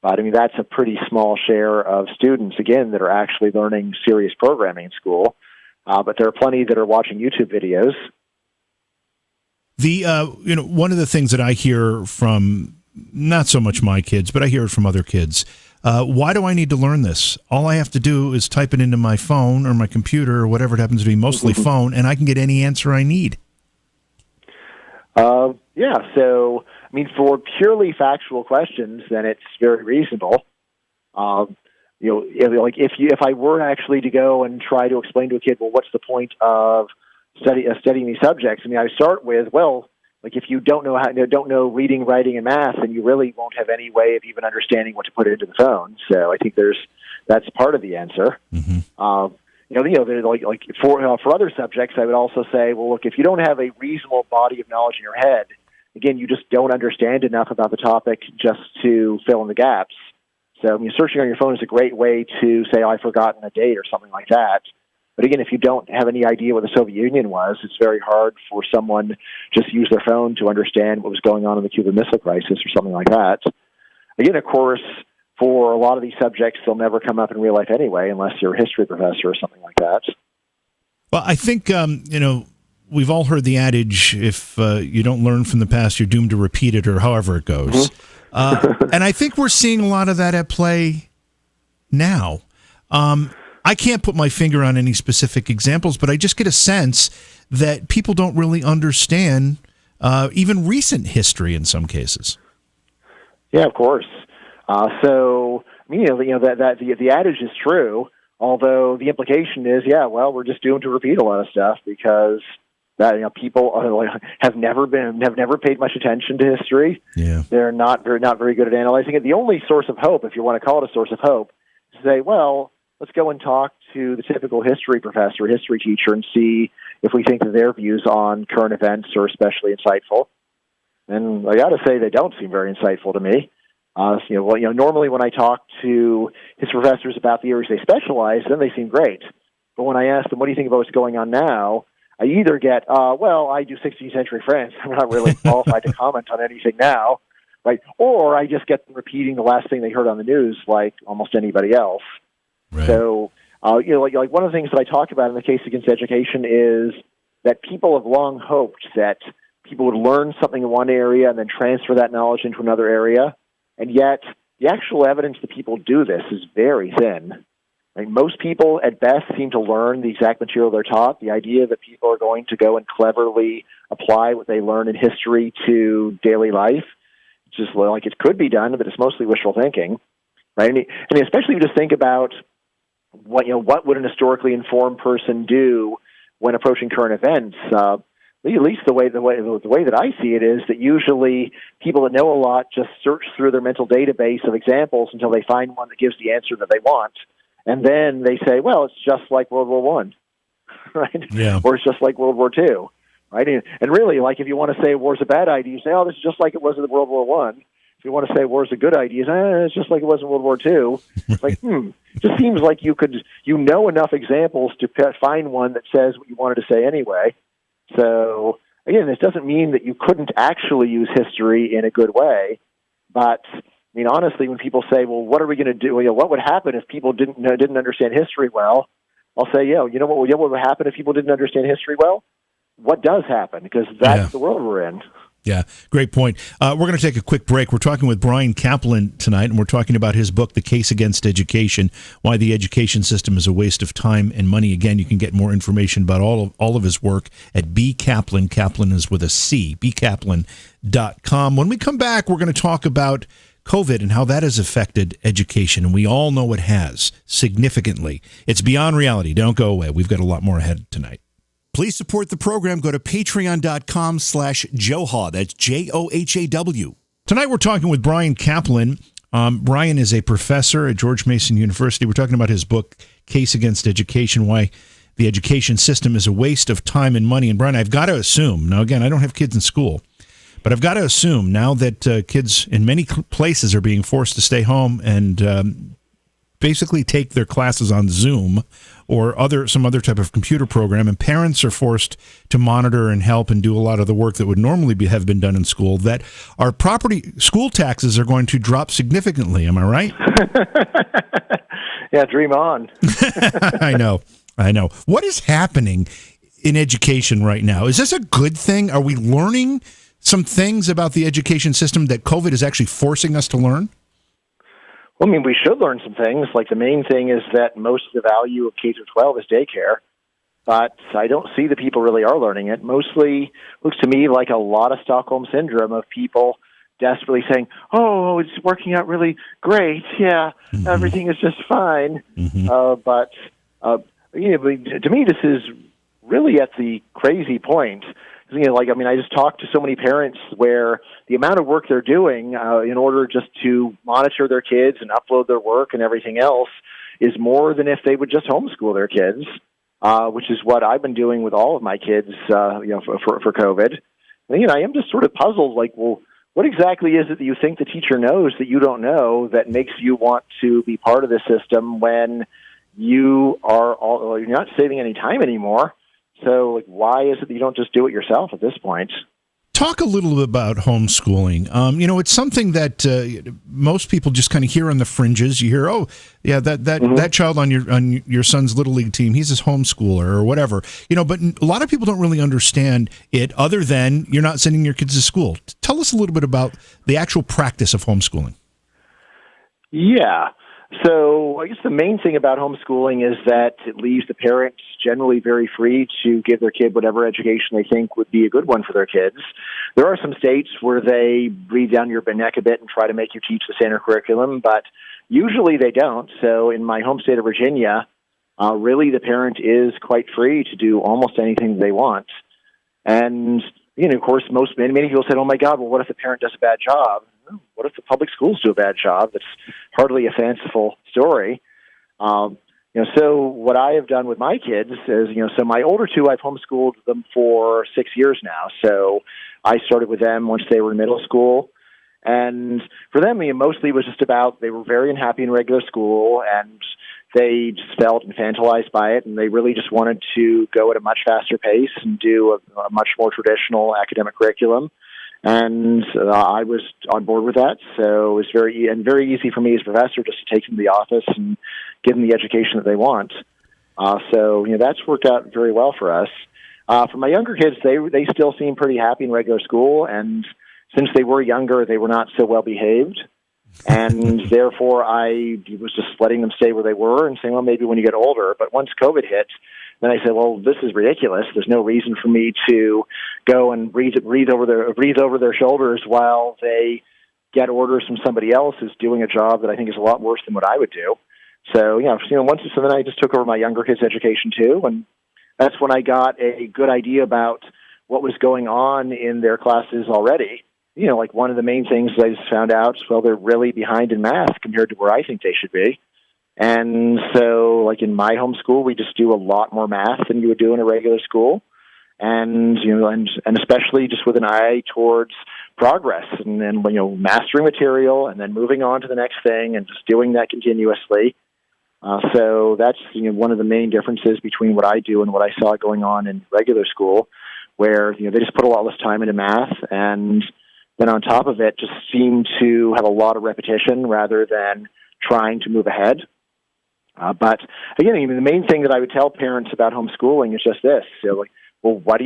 But I mean, that's a pretty small share of students, again, that are actually learning serious programming in school. But there are plenty that are watching YouTube videos. The one of the things that I hear from, not so much my kids, but I hear it from other kids. Why do I need to learn this? All I have to do is type it into my phone or my computer or whatever it happens to be, mostly phone, and I can get any answer I need. Yeah. So, I mean, for purely factual questions, then it's very reasonable. If I were actually to go and try to explain to a kid, well, what's the point of studying these subjects? I mean, I start with, well, like, if you don't know reading, writing, and math, then you really won't have any way of even understanding what to put into the phone. So I think that's part of the answer. Mm-hmm. For other subjects, I would also say, well, look, if you don't have a reasonable body of knowledge in your head, again, you just don't understand enough about the topic just to fill in the gaps. So, I mean, searching on your phone is a great way to say, oh, I've forgotten a date or something like that. But again, if you don't have any idea what the Soviet Union was, it's very hard for someone to just use their phone to understand what was going on in the Cuban Missile Crisis or something like that. Again, of course, for a lot of these subjects, they'll never come up in real life anyway, unless you're a history professor or something like that. Well, I think, we've all heard the adage, if you don't learn from the past, you're doomed to repeat it, or however it goes. Mm-hmm. And I think we're seeing a lot of that at play now. I can't put my finger on any specific examples, but I just get a sense that people don't really understand even recent history in some cases. Yeah, of course. So, the adage is true, although the implication is, we're just doomed to repeat a lot of stuff, because that people have never paid much attention to history. Yeah, they're not very good at analyzing it. The only source of hope, if you want to call it a source of hope, is to say, well, let's go and talk to the typical history professor, history teacher, and see if we think that their views on current events are especially insightful. And I got to say, they don't seem very insightful to me. Normally when I talk to history professors about the areas they specialize, then they seem great. But when I ask them, what do you think about what's going on now? I either get, I do 16th century France. I'm not really qualified to comment on anything now, right? Or I just get them repeating the last thing they heard on the news, like almost anybody else. Right. So, one of the things that I talk about in the case against education is that people have long hoped that people would learn something in one area and then transfer that knowledge into another area. And yet, the actual evidence that people do this is very thin. Right? Most people, at best, seem to learn the exact material they're taught. The idea that people are going to go and cleverly apply what they learn in history to daily life, just like it could be done, but it's mostly wishful thinking, right? And especially if you just think about what would an historically informed person do when approaching current events. At least the way that I see it is that usually people that know a lot just search through their mental database of examples until they find one that gives the answer that they want. And then they say, well, it's just like World War One, right? Yeah. Or it's just like World War II, right? And really, like if you want to say war's a bad idea, you say, oh, this is just like it was in World War One. If you want to say war's a good idea, you say, it's just like it was in World War II. It's like, it just seems like you know enough examples to find one that says what you wanted to say anyway. So again, this doesn't mean that you couldn't actually use history in a good way, but I mean, honestly, when people say, well, what are we going to do? What would happen if people didn't understand history well? I'll say, what would happen if people didn't understand history well? What does happen? Because that's the world we're in. Yeah, great point. We're going to take a quick break. We're talking with Bryan Caplan tonight, and we're talking about his book, The Case Against Education, Why the Education System is a Waste of Time and Money. Again, you can get more information about all of his work at B. Caplan. Caplan is with a C, bcaplan.com. When we come back, we're going to talk about COVID and how that has affected education, and we all know it has significantly. It's beyond reality. Don't go away. We've got a lot more ahead tonight. Please support the program. Go to patreon.com/Johaw. That's JOHAW. Tonight we're talking with Bryan Caplan. Bryan is a professor at George Mason University. We're talking about his book, Case Against Education, Why the Education System is a Waste of Time and Money. And Bryan, I've got to assume, now again, I don't have kids in school, but I've got to assume now that kids in many places are being forced to stay home and basically take their classes on Zoom or some other type of computer program, and parents are forced to monitor and help and do a lot of the work that would normally have been done in school, that our school taxes are going to drop significantly. Am I right? Yeah, dream on. I know. What is happening in education right now? Is this a good thing? Are we learning some things about the education system that COVID is actually forcing us to learn? Well, I mean, we should learn some things. Like the main thing is that most of the value of K-12 is daycare, but I don't see that people really are learning it. Mostly looks to me like a lot of Stockholm Syndrome of people desperately saying, oh, it's working out really great. Yeah, everything is just fine. But to me, this is really at the crazy point. I just talked to so many parents where the amount of work they're doing in order just to monitor their kids and upload their work and everything else is more than if they would just homeschool their kids, which is what I've been doing with all of my kids, for COVID. And, I am just sort of puzzled, what exactly is it that you think the teacher knows that you don't know that makes you want to be part of the system when you're not saving any time anymore? So, why is it that you don't just do it yourself at this point? Talk a little bit about homeschooling. It's something that most people just kind of hear on the fringes. You hear, oh, yeah, that child on your son's little league team, he's his homeschooler or whatever. But a lot of people don't really understand it other than you're not sending your kids to school. Tell us a little bit about the actual practice of homeschooling. Yeah. So I guess the main thing about homeschooling is that it leaves the parents generally very free to give their kid whatever education they think would be a good one for their kids. There are some states where they breathe down your neck a bit and try to make you teach the standard curriculum, but usually they don't. So in my home state of Virginia, really the parent is quite free to do almost anything they want. And, of course, many people said, oh my God, well, what if the parent does a bad job? What if the public schools do a bad job? That's hardly a fanciful story. So what I have done with my kids is, so my older two, I've homeschooled them for 6 years now. So I started with them once they were in middle school. And for them, mostly it was just about they were very unhappy in regular school and they just felt infantilized by it. And they really just wanted to go at a much faster pace and do a much more traditional academic curriculum. And I was on board with that, so it was very easy for me as a professor just to take them to the office and give them the education that they want. So that's worked out very well for us. For my younger kids, they still seem pretty happy in regular school, and since they were younger, they were not so well behaved. And therefore, I was just letting them stay where they were and saying, well, maybe when you get older. But once COVID hit, then I said, well, this is ridiculous. There's no reason for me to go and breathe over their shoulders while they get orders from somebody else who's doing a job that I think is a lot worse than what I would do. So, so then I just took over my younger kids' education too, and that's when I got a good idea about what was going on in their classes already. Like one of the main things I just found out is, well, they're really behind in math compared to where I think they should be. And so, like in my homeschool, we just do a lot more math than you would do in a regular school. And, and especially just with an eye towards progress and then, mastering material and then moving on to the next thing and just doing that continuously. So that's, one of the main differences between what I do and what I saw going on in regular school, where, they just put a lot less time into math and then on top of it just seem to have a lot of repetition rather than trying to move ahead. But again, the main thing that I would tell parents about homeschooling is just this. Well, what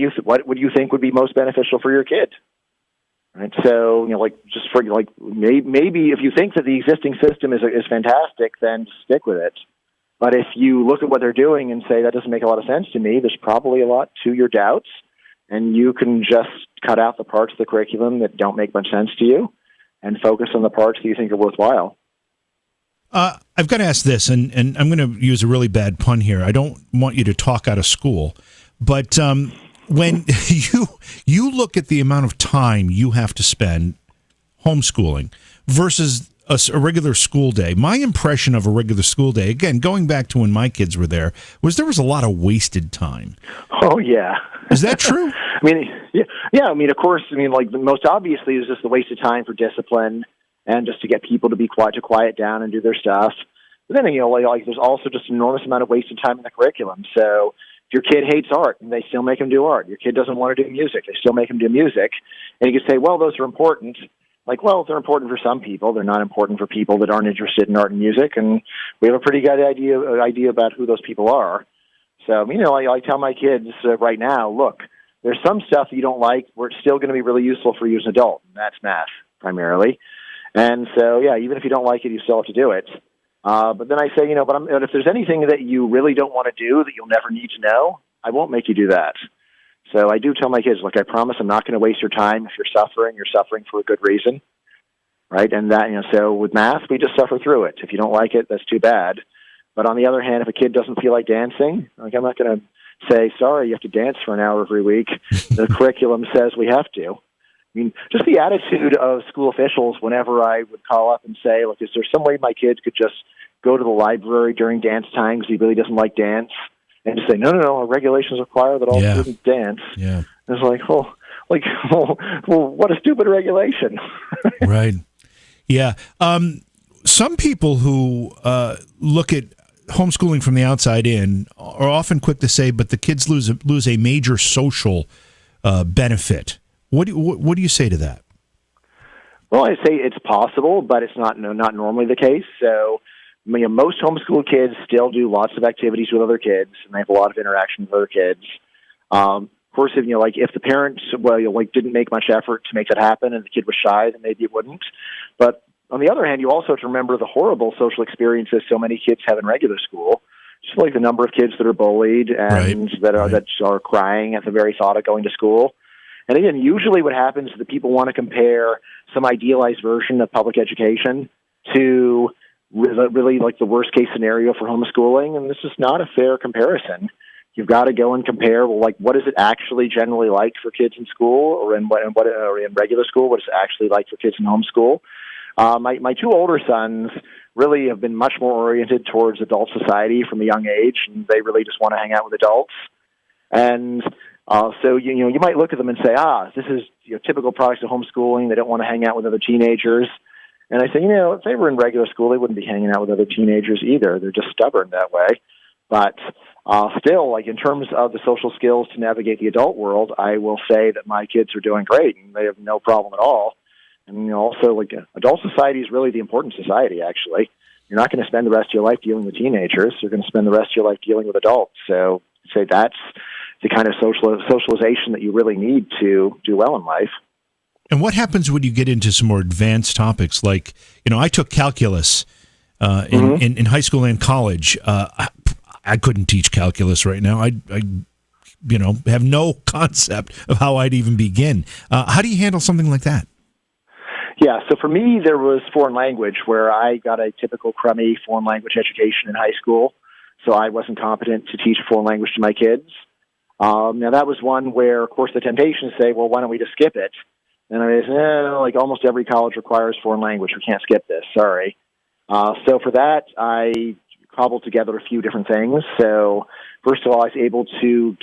would you think would be most beneficial for your kid? Right. So, just for maybe if you think that the existing system is fantastic, then stick with it. But if you look at what they're doing and say that doesn't make a lot of sense to me, there's probably a lot to your doubts, and you can just cut out the parts of the curriculum that don't make much sense to you, and focus on the parts that you think are worthwhile. I've got to ask this, and I'm going to use a really bad pun here. I don't want you to talk out of school, but when you look at the amount of time you have to spend homeschooling versus a regular school day, my impression of a regular school day, again, going back to when my kids were there was a lot of wasted time. Oh, yeah. Is that true? Yeah. Of course, the most obviously is just the wasted time for discipline and just to get people to be quiet down and do their stuff. But then, there's also just an enormous amount of wasted time in the curriculum. So if your kid hates art, they still make him do art. Your kid doesn't want to do music, they still make him do music. And you can say, well, those are important. They're important for some people. They're not important for people that aren't interested in art and music. And we have a pretty good idea about who those people are. So, I tell my kids right now, look, there's some stuff you don't like where it's still going to be really useful for you as an adult. And that's math, primarily. And so, yeah, even if you don't like it, you still have to do it. But then I say, but if there's anything that you really don't want to do that you'll never need to know, I won't make you do that. So I do tell my kids, look, I promise I'm not going to waste your time. If you're suffering for a good reason, right? And that, so with math, we just suffer through it. If you don't like it, that's too bad. But on the other hand, if a kid doesn't feel like dancing, I'm not going to say, sorry, you have to dance for an hour every week. The curriculum says we have to. Just the attitude of school officials whenever I would call up and say, look, is there some way my kid could just go to the library during dance time because he really doesn't like dance? And just say, no, our regulations require that all students dance. Yeah. And it's what a stupid regulation. Right. Yeah. Some people who look at homeschooling from the outside in are often quick to say, but the kids lose a major social benefit. What do you say to that? Well, I say it's possible, but it's not normally the case. So, most homeschool kids still do lots of activities with other kids, and they have a lot of interaction with other kids. Of course, if the parents didn't make much effort to make that happen, and the kid was shy, then maybe it wouldn't. But on the other hand, you also have to remember the horrible social experiences so many kids have in regular school. Just like the number of kids that are bullied and that are crying at the very thought of going to school. And again, usually what happens is that people want to compare some idealized version of public education to really like the worst case scenario for homeschooling, and this is not a fair comparison. You've got to go and compare, what is it actually generally like for kids in school or in regular school? What is it actually like for kids in homeschool? My two older sons really have been much more oriented towards adult society from a young age, and they really just want to hang out with adults. And so you might look at them and say, this is typical products of homeschooling. They don't want to hang out with other teenagers. And I say, if they were in regular school, they wouldn't be hanging out with other teenagers either. They're just stubborn that way. But still, in terms of the social skills to navigate the adult world, I will say that my kids are doing great, and they have no problem at all. And also, adult society is really the important society, actually. You're not going to spend the rest of your life dealing with teenagers. You're going to spend the rest of your life dealing with adults. So I'd say that's the kind of socialization that you really need to do well in life. And what happens when you get into some more advanced topics? Like, I took calculus in high school and college. I couldn't teach calculus right now. I have no concept of how I'd even begin. How do you handle something like that? Yeah, so for me, there was foreign language, where I got a typical crummy foreign language education in high school, so I wasn't competent to teach a foreign language to my kids. Now, that was one where, of course, the temptation to say, well, why don't we just skip it? And I said, like almost every college requires foreign language. We can't skip this, sorry. So for that, I cobbled together a few different things. So first of all, I was able to,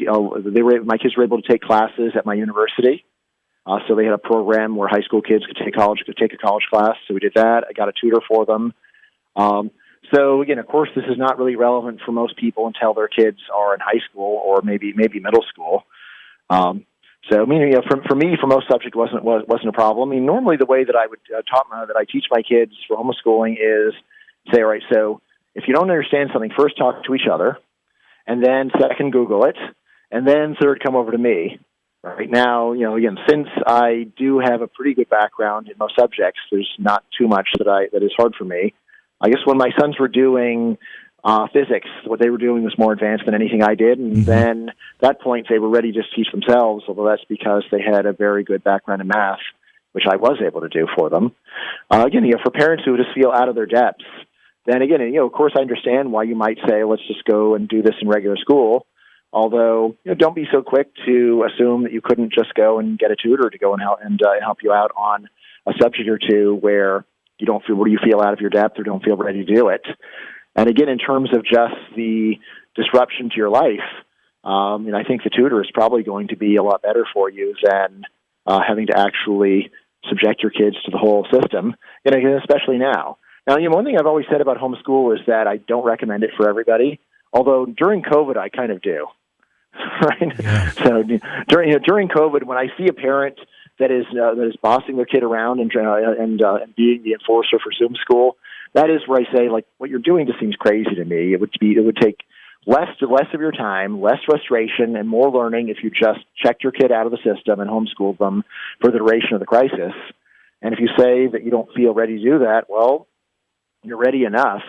my kids were able to take classes at my university. So they had a program where high school kids could take a college class. So we did that. I got a tutor for them. So again, of course, this is not really relevant for most people until their kids are in high school or maybe middle school. So I mean, for me, for most subject wasn't a problem. I mean, normally the way that I would that I teach my kids for homeschooling is say, all right, so if you don't understand something, first talk to each other, and then second Google it, and then third come over to me. Right now, again, since I do have a pretty good background in most subjects, there's not too much that is hard for me. I guess when my sons were doing physics, what they were doing was more advanced than anything I did, and then at that point they were ready to just teach themselves, although that's because they had a very good background in math, which I was able to do for them. Again, for parents who just feel out of their depths, then again, of course I understand why you might say, let's just go and do this in regular school. Although, don't be so quick to assume that you couldn't just go and get a tutor to go and help you out on a subject or two where you feel out of your depth or don't feel ready to do it. And again, in terms of just the disruption to your life, I think the tutor is probably going to be a lot better for you than having to actually subject your kids to the whole system, and again, especially now. Now, one thing I've always said about homeschool is that I don't recommend it for everybody, although during COVID I kind of do. Right. Yeah. So during COVID, when I see a parent that is bossing their kid around and being the enforcer for Zoom school, that is where I say, like, what you're doing just seems crazy to me. It would take less of your time, less frustration, and more learning if you just checked your kid out of the system and homeschooled them for the duration of the crisis. And if you say that you don't feel ready to do that, well, you're ready enough,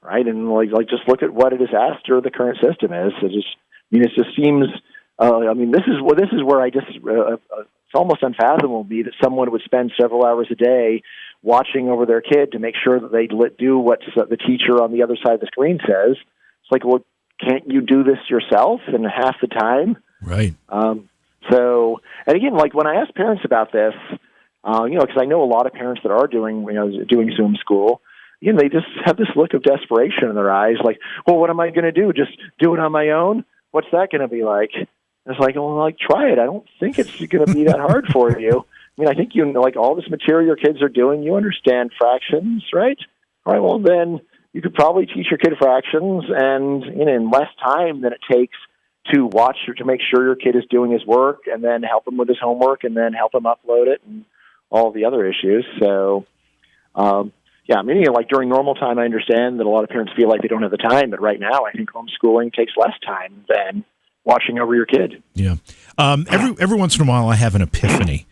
right? And like just look at what a disaster the current system is. It just seems. This is where I just. It's almost unfathomable to me that someone would spend several hours a day watching over their kid to make sure that they do what the teacher on the other side of the screen says. It's like, well, can't you do this yourself in half the time? Right. So, and again, like when I ask parents about this, because I know a lot of parents that are doing Zoom school. They just have this look of desperation in their eyes, like, well, what am I going to do? Just do it on my own? What's that going to be like? And it's like, well, try it. I don't think it's going to be that hard for you. I think all this material your kids are doing, you understand fractions, right? All right, well, then you could probably teach your kid fractions and in less time than it takes to watch or to make sure your kid is doing his work and then help him with his homework and then help him upload it and all the other issues. So, during normal time, I understand that a lot of parents feel like they don't have the time, but right now I think homeschooling takes less time than watching over your kid. Yeah. Every once in a while I have an epiphany.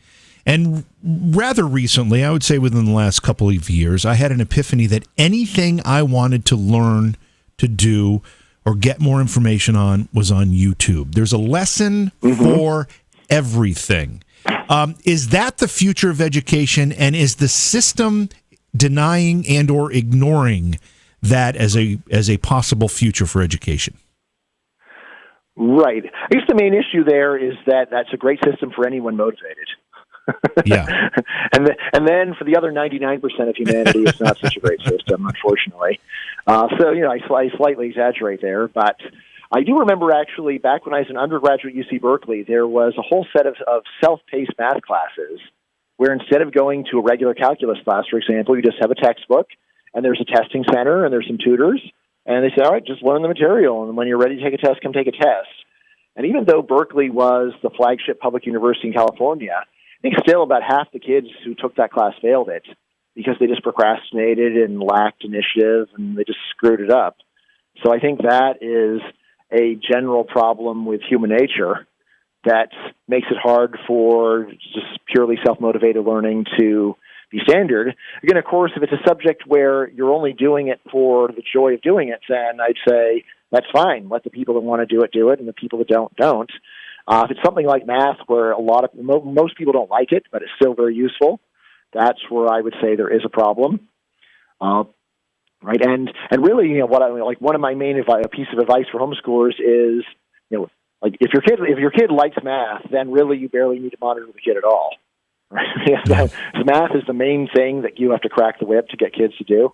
And rather recently, I would say within the last couple of years, I had an epiphany that anything I wanted to learn to do or get more information on was on YouTube. There's a lesson for everything. Is that the future of education? And is the system denying and or ignoring that as a possible future for education? Right. I guess the main issue there is that that's a great system for anyone motivated. Yeah. and then for the other 99% of humanity, it's not such a great system, unfortunately. I slightly exaggerate there, but I do remember actually back when I was an undergraduate at UC Berkeley, there was a whole set of self-paced math classes where instead of going to a regular calculus class, for example, you just have a textbook and there's a testing center and there's some tutors and they say, all right, just learn the material. And when you're ready to take a test, come take a test. And even though Berkeley was the flagship public university in California, I think still about half the kids who took that class failed it because they just procrastinated and lacked initiative and they just screwed it up. So I think that is a general problem with human nature that makes it hard for just purely self-motivated learning to be standard. Again, of course, if it's a subject where you're only doing it for the joy of doing it, then I'd say that's fine. Let the people that want to do it, and the people that don't. If it's something like math, where most people don't like it, but it's still very useful, that's where I would say there is a problem. Right, and really, one of my main piece of advice for homeschoolers is, like if your kid likes math, then really you barely need to monitor the kid at all. Right? So math is the main thing that you have to crack the whip to get kids to do.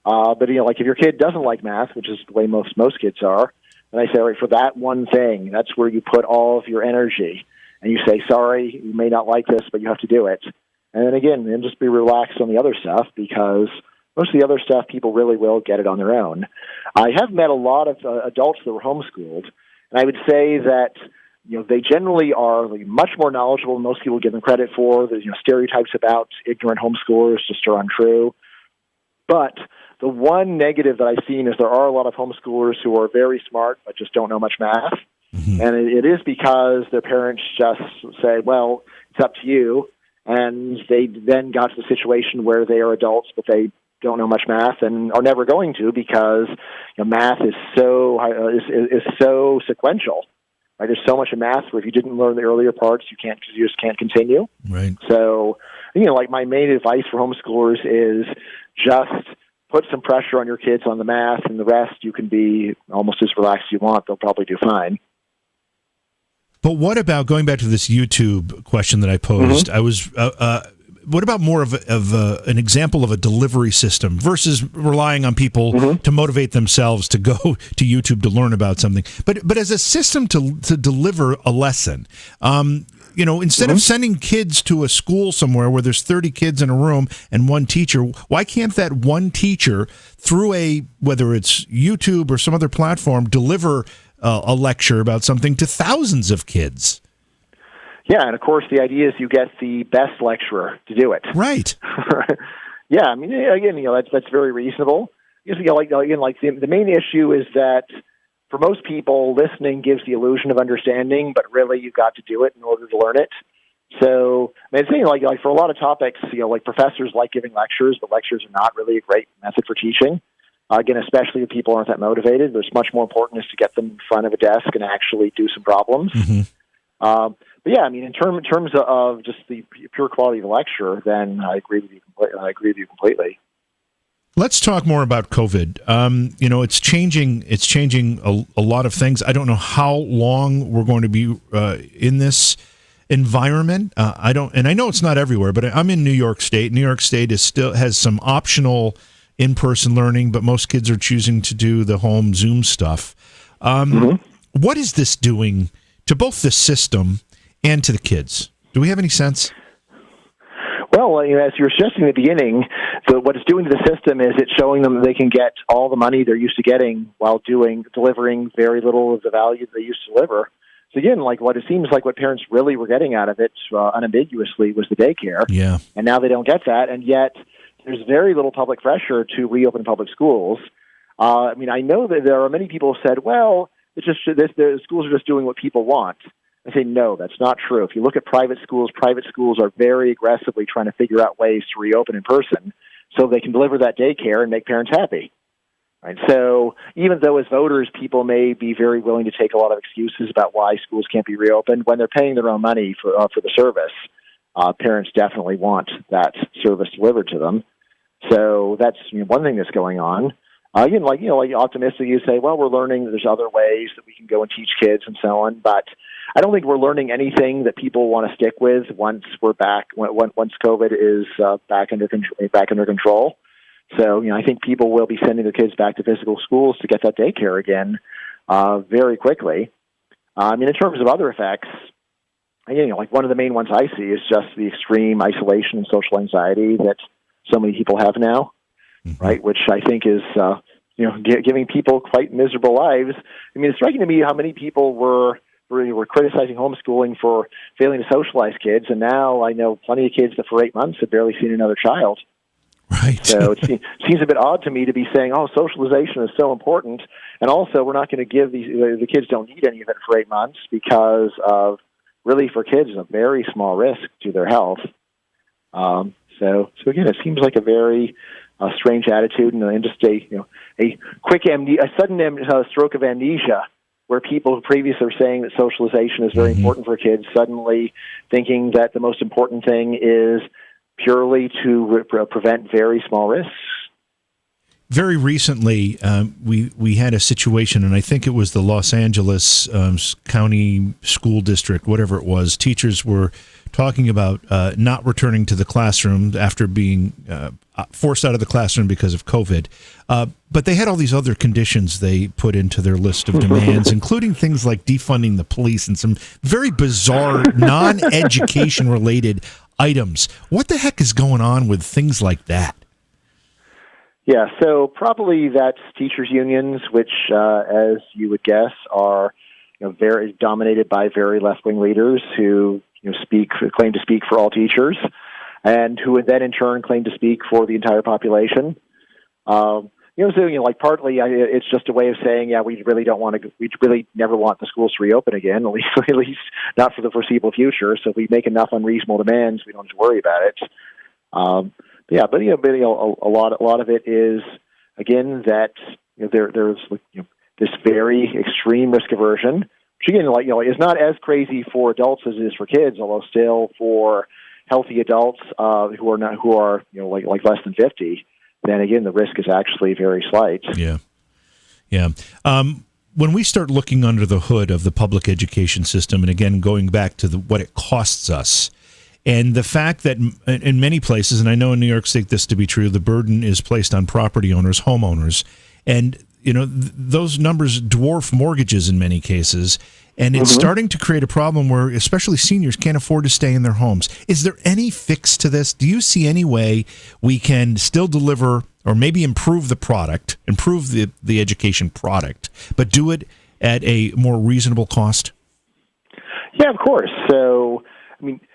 But like if your kid doesn't like math, which is the way most kids are, then I say, all right, for that one thing, that's where you put all of your energy, and you say, sorry, you may not like this, but you have to do it. And then again, just be relaxed on the other stuff, because most of the other stuff people really will get it on their own. I have met a lot of adults that were homeschooled, and I would say that they generally are much more knowledgeable than most people give them credit for. The stereotypes about ignorant homeschoolers just are untrue. But the one negative that I've seen is there are a lot of homeschoolers who are very smart but just don't know much math. Mm-hmm. And it is because their parents just say, well, it's up to you. And they then got to the situation where they are adults, but they don't know much math and are never going to, because math is so sequential. Right? There's so much in math where if you didn't learn the earlier parts, you just can't continue. Right. So, like my main advice for homeschoolers is just put some pressure on your kids on the math, and the rest you can be almost as relaxed as you want. They'll probably do fine. But what about, going back to this YouTube question that I posed, mm-hmm. I was, what about more of an example of a delivery system versus relying on people mm-hmm. to motivate themselves to go to YouTube to learn about something, but as a system to deliver a lesson? Instead mm-hmm. of sending kids to a school somewhere where there's 30 kids in a room and one teacher, why can't that one teacher, through whether it's YouTube or some other platform, deliver a lecture about something to thousands of kids? Yeah, and of course the idea is you get the best lecturer to do it. Right. Yeah, I mean, again, that's very reasonable. The main issue is that for most people, listening gives the illusion of understanding, but really you've got to do it in order to learn it. So, I mean, like for a lot of topics, professors like giving lectures, but lectures are not really a great method for teaching. Again, especially if people aren't that motivated, what's much more important is to get them in front of a desk and actually do some problems. Mm-hmm. But yeah, I mean, in terms of just the pure quality of the lecture, then I agree with you completely. Let's talk more about COVID. It's changing. It's changing a lot of things. I don't know how long we're going to be in this environment. I know it's not everywhere, but I'm in New York State. New York State still has some optional in-person learning, but most kids are choosing to do the home Zoom stuff. Mm-hmm. What is this doing to both the system and to the kids? Do we have any sense? Well, as you were suggesting at the beginning, what it's doing to the system is it's showing them that they can get all the money they're used to getting while delivering very little of the value they used to deliver. So again, what it seems like what parents really were getting out of it unambiguously was the daycare. Yeah. And now they don't get that, and yet there's very little public pressure to reopen public schools. I know that there are many people who said, well, the schools are just doing what people want. I say, no, that's not true. If you look at private schools are very aggressively trying to figure out ways to reopen in person so they can deliver that daycare and make parents happy. Right? So even though as voters, people may be very willing to take a lot of excuses about why schools can't be reopened, when they're paying their own money for the service, parents definitely want that service delivered to them. So that's one thing that's going on. Optimistic, you say, well, we're learning that there's other ways that we can go and teach kids and so on, but I don't think we're learning anything that people want to stick with once we're back, once COVID is back under control. So, I think people will be sending their kids back to physical schools to get that daycare again very quickly. In terms of other effects, one of the main ones I see is just the extreme isolation and social anxiety that so many people have now, mm-hmm. right? Which I think is, giving people quite miserable lives. It's striking to me how many people were criticizing homeschooling for failing to socialize kids, and now I know plenty of kids that for 8 months have barely seen another child. Right. So it seems a bit odd to me to be saying, oh, socialization is so important, and also we're not going to give the kids don't need any of it for 8 months because of really for kids a very small risk to their health. So again, it seems like a very strange attitude, and just a quick a sudden stroke of amnesia, where people who previously were saying that socialization is very important for kids, suddenly thinking that the most important thing is purely to prevent very small risks. Very recently, we had a situation, and I think it was the Los Angeles County School District, whatever it was. Teachers were talking about not returning to the classroom after being forced out of the classroom because of COVID. But they had all these other conditions they put into their list of demands, including things like defunding the police and some very bizarre non-education related items. What the heck is going on with things like that? Yeah, so probably that's teachers' unions, which, as you would guess, are very dominated by very left-wing leaders who claim to speak for all teachers, and who would then in turn claim to speak for the entire population. Partly it's just a way of saying, we really never want the schools to reopen again, at least not for the foreseeable future. So if we make enough unreasonable demands, we don't have to worry about it. A lot of it is, again, that there's this very extreme risk aversion, which again, is not as crazy for adults as it is for kids, although still for healthy adults who are less than 50, then again the risk is actually very slight. Yeah. When we start looking under the hood of the public education system, and again going back to what it costs us. And the fact that in many places, and I know in New York State this to be true, the burden is placed on property owners, homeowners, and those numbers dwarf mortgages in many cases, and it's starting to create a problem where especially seniors can't afford to stay in their homes. Is there any fix to this? Do you see any way we can still deliver or maybe improve the product, improve the education product, but do it at a more reasonable cost? Yeah, of course. So,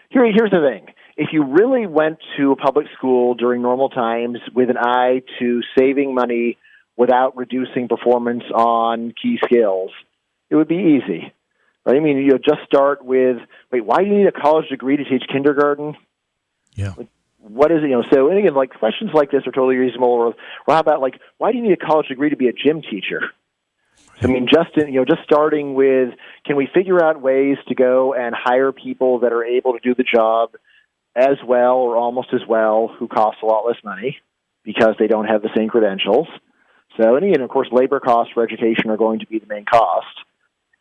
here's the thing. If you really went to a public school during normal times with an eye to saving money without reducing performance on key skills, it would be easy. Right? Just start with, why do you need a college degree to teach kindergarten? Yeah. What is it? So, and again, questions like this are totally reasonable. Or how about, why do you need a college degree to be a gym teacher? Just starting with, can we figure out ways to go and hire people that are able to do the job as well or almost as well, who cost a lot less money because they don't have the same credentials. So, and again, of course, labor costs for education are going to be the main cost.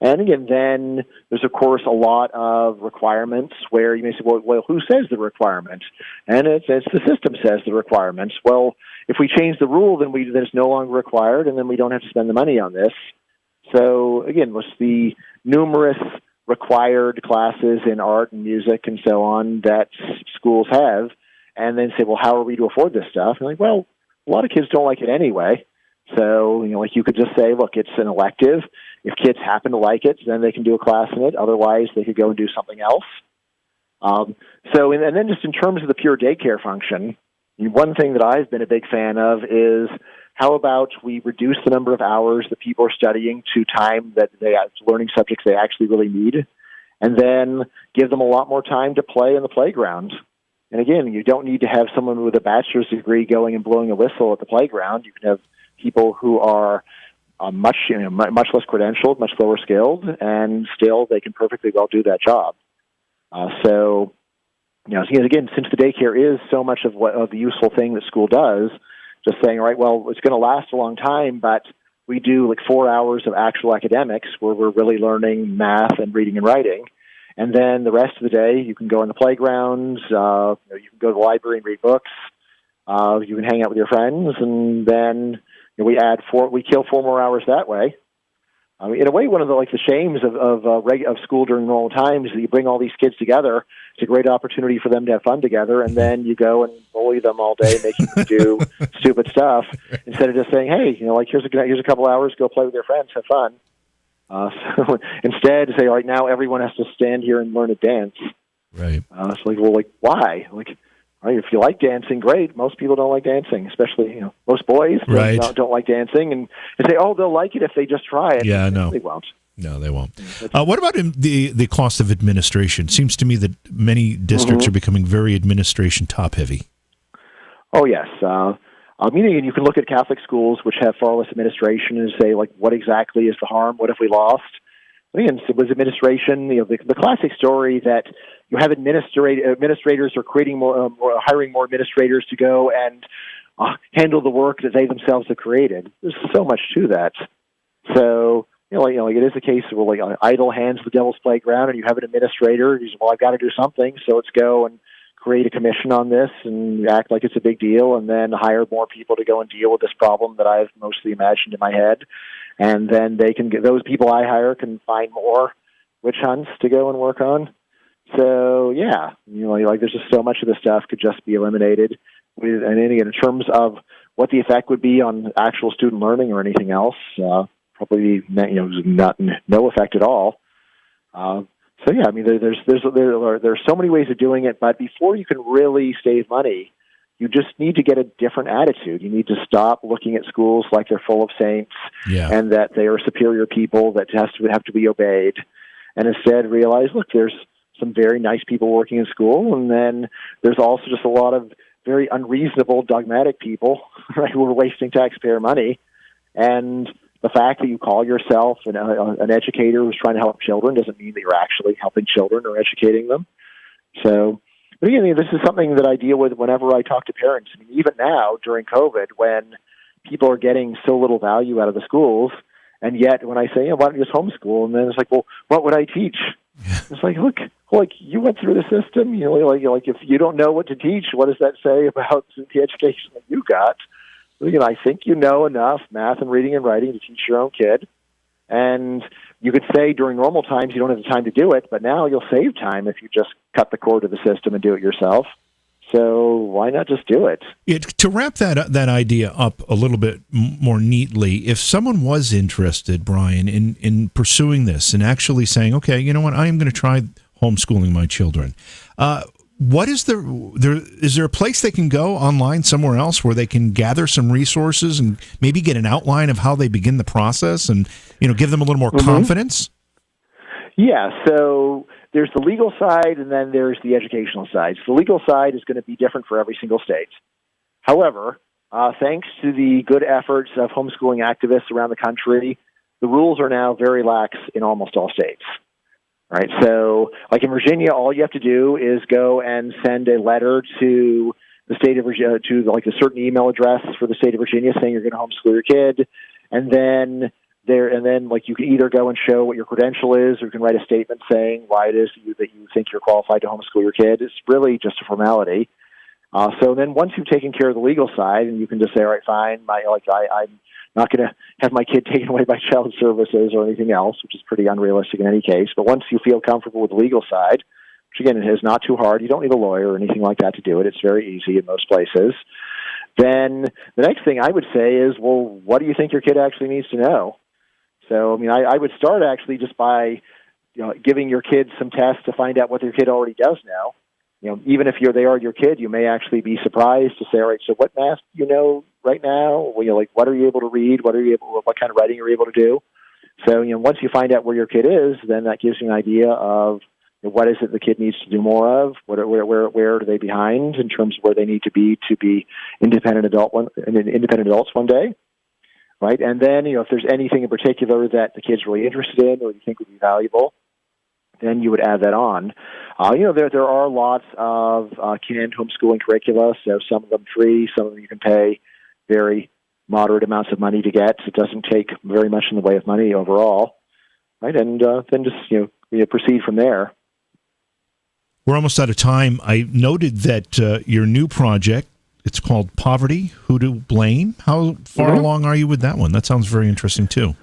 And again, then there's, of course, a lot of requirements where you may say, well, who says the requirement? And it's the system says the requirements. Well, if we change the rule, then it's no longer required, and then we don't have to spend the money on this. So, again, with the numerous required classes in art and music and so on that schools have, and then say, well, how are we to afford this stuff? And well, a lot of kids don't like it anyway. So, you could just say, look, it's an elective. If kids happen to like it, then they can do a class in it. Otherwise, they could go and do something else. And then just in terms of the pure daycare function, one thing that I've been a big fan of is how about we reduce the number of hours that people are studying to time that they are learning subjects they actually really need, and then give them a lot more time to play in the playground. And again, you don't need to have someone with a bachelor's degree going and blowing a whistle at the playground. You can have people who are much less credentialed, much lower skilled, and still they can perfectly well do that job. Again, since the daycare is so much of the useful thing that school does, just saying, all right, well, it's going to last a long time, but we do 4 hours of actual academics where we're really learning math and reading and writing. And then the rest of the day, you can go in the playgrounds, you can go to the library and read books, you can hang out with your friends, and then we kill 4 more hours that way. In a way, one of the shames of school during normal times is that you bring all these kids together. It's a great opportunity for them to have fun together, and then you go and bully them all day, making them do stupid stuff instead of just saying, "Hey, here's a couple hours, go play with your friends, have fun." So instead, say, "All right, now everyone has to stand here and learn to dance." Right. Why? Right, if you like dancing, great. Most people don't like dancing, especially most boys right. don't like dancing, and say, "Oh, they'll like it if they just try it." Yeah, They won't. No, they won't. What about the cost of administration? Seems to me that many districts are becoming very administration top-heavy. Oh, yes. You can look at Catholic schools, which have far less administration, and say, like, what exactly is the harm? What if we lost? Again, it was administration. The classic story that you have administrators are creating hiring more administrators to go and handle the work that they themselves have created. There's so much to that. So, it is a case where idle hands the devil's playground, and you have an administrator who's, I've got to do something, so let's go and create a commission on this and act like it's a big deal, and then hire more people to go and deal with this problem that I've mostly imagined in my head. And then they can get those people I hire can find more witch hunts to go and work on. So yeah, there's just so much of this stuff could just be eliminated. And again, in terms of what the effect would be on actual student learning or anything else, probably no effect at all. So yeah, there's so many ways of doing it, but before you can really save money, you just need to get a different attitude. You need to stop looking at schools like they're full of saints and that they are superior people that have to be obeyed, and instead realize, look, there's some very nice people working in school, and then there's also just a lot of very unreasonable, dogmatic people, right, who are wasting taxpayer money. And the fact that you call yourself an educator who's trying to help children doesn't mean that you're actually helping children or educating them. So, but again, this is something that I deal with whenever I talk to parents. I mean, even now during COVID, when people are getting so little value out of the schools, and yet when I say, why don't you just homeschool? And then it's like, well, what would I teach? It's like, look, you went through the system. If you don't know what to teach, what does that say about the education that you got? I think you know enough math and reading and writing to teach your own kid. And you could say during normal times you don't have the time to do it, but now you'll save time if you just cut the cord to the system and do it yourself. So why not just do it? To wrap that idea up a little bit more neatly, if someone was interested, Bryan, in pursuing this and actually saying, okay, you know what, I am going to try homeschooling my children, what is is there a place they can go online somewhere else where they can gather some resources and maybe get an outline of how they begin the process and, give them a little more confidence? Yeah. So there's the legal side and then there's the educational side. So the legal side is going to be different for every single state. However, thanks to the good efforts of homeschooling activists around the country, the rules are now very lax in almost all states. Right, so like in Virginia, all you have to do is go and send a letter to the state of Virginia, to like a certain email address for the state of Virginia, saying you're going to homeschool your kid, and then you can either go and show what your credential is, or you can write a statement saying why it is that you think you're qualified to homeschool your kid. It's really just a formality. So then once you've taken care of the legal side, and you can just say, all right, fine, I'm not going to have my kid taken away by child services or anything else, which is pretty unrealistic in any case. But once you feel comfortable with the legal side, which again, it is not too hard, you don't need a lawyer or anything like that to do it. It's very easy in most places. Then the next thing I would say is, well, what do you think your kid actually needs to know? So, I would start actually just by, giving your kids some tests to find out what their kid already does know. Even if they are your kid, you may actually be surprised to say, all right, so what math do you know right now? Well, what are you able to read? What kind of writing are you able to do? So, once you find out where your kid is, then that gives you an idea of what is it the kid needs to do more of? Where are they behind in terms of where they need to be independent adults one day, right? And then, if there's anything in particular that the kid's really interested in or you think would be valuable, then you would add that on. There are lots of canned homeschooling curricula, so some of them free, some of them you can pay very moderate amounts of money to get. It doesn't take very much in the way of money overall, right? And then just proceed from there. We're almost out of time. I noted that your new project, it's called Poverty, Who to Blame. How far along are you with that one? That sounds very interesting too.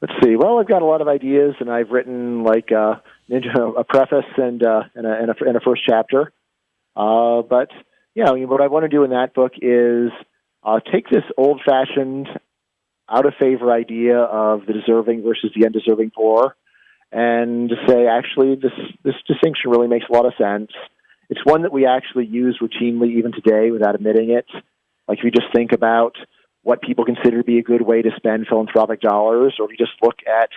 Let's see. Well, I've got a lot of ideas, and I've written a preface and a first chapter. But what I want to do in that book is take this old-fashioned, out-of-favor idea of the deserving versus the undeserving poor, and say, actually, this distinction really makes a lot of sense. It's one that we actually use routinely even today without admitting it. Like if you just think about what people consider to be a good way to spend philanthropic dollars, or if you just look at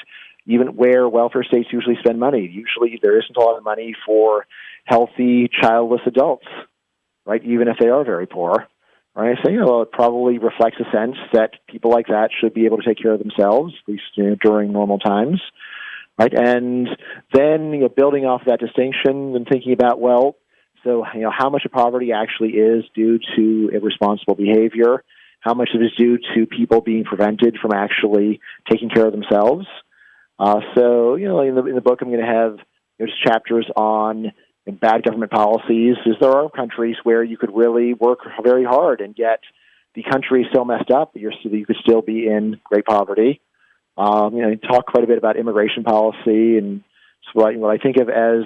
even where welfare states usually spend money. Usually there isn't a lot of money for healthy, childless adults, right, even if they are very poor. Right? So, it probably reflects a sense that people like that should be able to take care of themselves, at least during normal times. Right? And then, building off that distinction and thinking about, how much of poverty actually is due to irresponsible behavior? How much of it is due to people being prevented from actually taking care of themselves? In the book, I'm going to have just chapters on bad government policies. Because there are countries where you could really work very hard and get the country so messed up that you could still be in great poverty. Talk quite a bit about immigration policy and what I think of as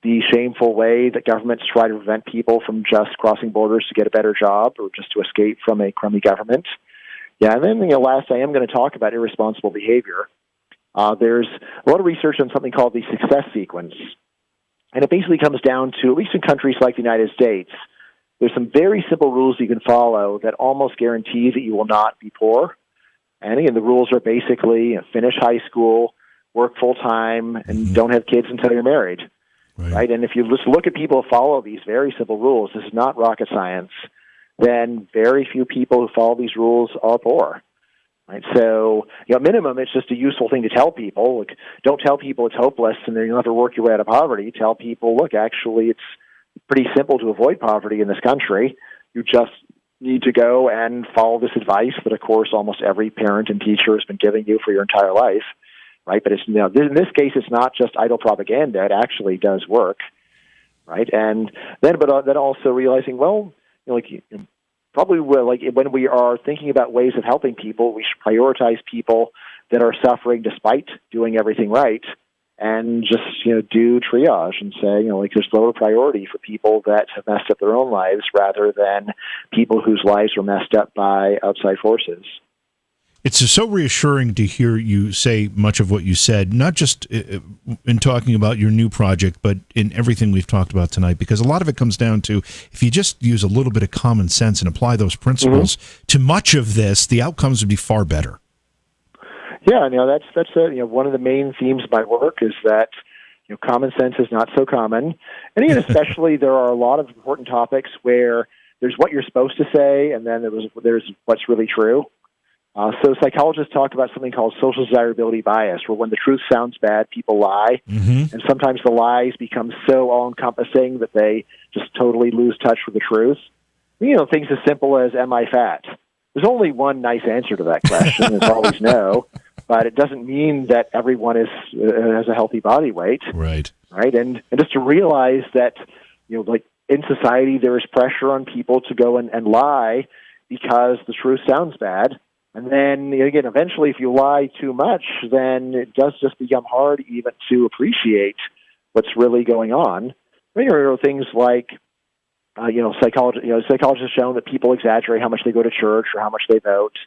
the shameful way that governments try to prevent people from just crossing borders to get a better job or just to escape from a crummy government. Yeah, and then last I am going to talk about irresponsible behavior. There's a lot of research on something called the success sequence. And it basically comes down to, at least in countries like the United States, there's some very simple rules you can follow that almost guarantee that you will not be poor. And again, the rules are basically finish high school, work full-time, and don't have kids until you're married. Right? And if you just look at people who follow these very simple rules, this is not rocket science, then very few people who follow these rules are poor. Right? So, at minimum, it's just a useful thing to tell people. Like, don't tell people it's hopeless and then you'll have to work your way out of poverty. Tell people, look, actually, it's pretty simple to avoid poverty in this country. You just need to go and follow this advice that, of course, almost every parent and teacher has been giving you for your entire life. Right? But it's, in this case, it's not just idle propaganda. It actually does work. Right? And then, then also realizing, probably when we are thinking about ways of helping people, we should prioritize people that are suffering despite doing everything right, and just do triage and say there's lower priority for people that have messed up their own lives rather than people whose lives are messed up by outside forces. It's so reassuring to hear you say much of what you said, not just in talking about your new project, but in everything we've talked about tonight, because a lot of it comes down to if you just use a little bit of common sense and apply those principles to much of this, the outcomes would be far better. Yeah, that's one of the main themes of my work is that common sense is not so common, and again, especially there are a lot of important topics where there's what you're supposed to say, and then there's what's really true. So psychologists talk about something called social desirability bias, where when the truth sounds bad, people lie. And sometimes the lies become so all-encompassing that they just totally lose touch with the truth. Things as simple as, am I fat? There's only one nice answer to that question. It's always no. But it doesn't mean that everyone has a healthy body weight. Right. And just to realize that, in society there is pressure on people to go and lie because the truth sounds bad. And then, again, eventually, if you lie too much, then it does just become hard even to appreciate what's really going on. There are things like, psychologists have shown that people exaggerate how much they go to church or how much they vote.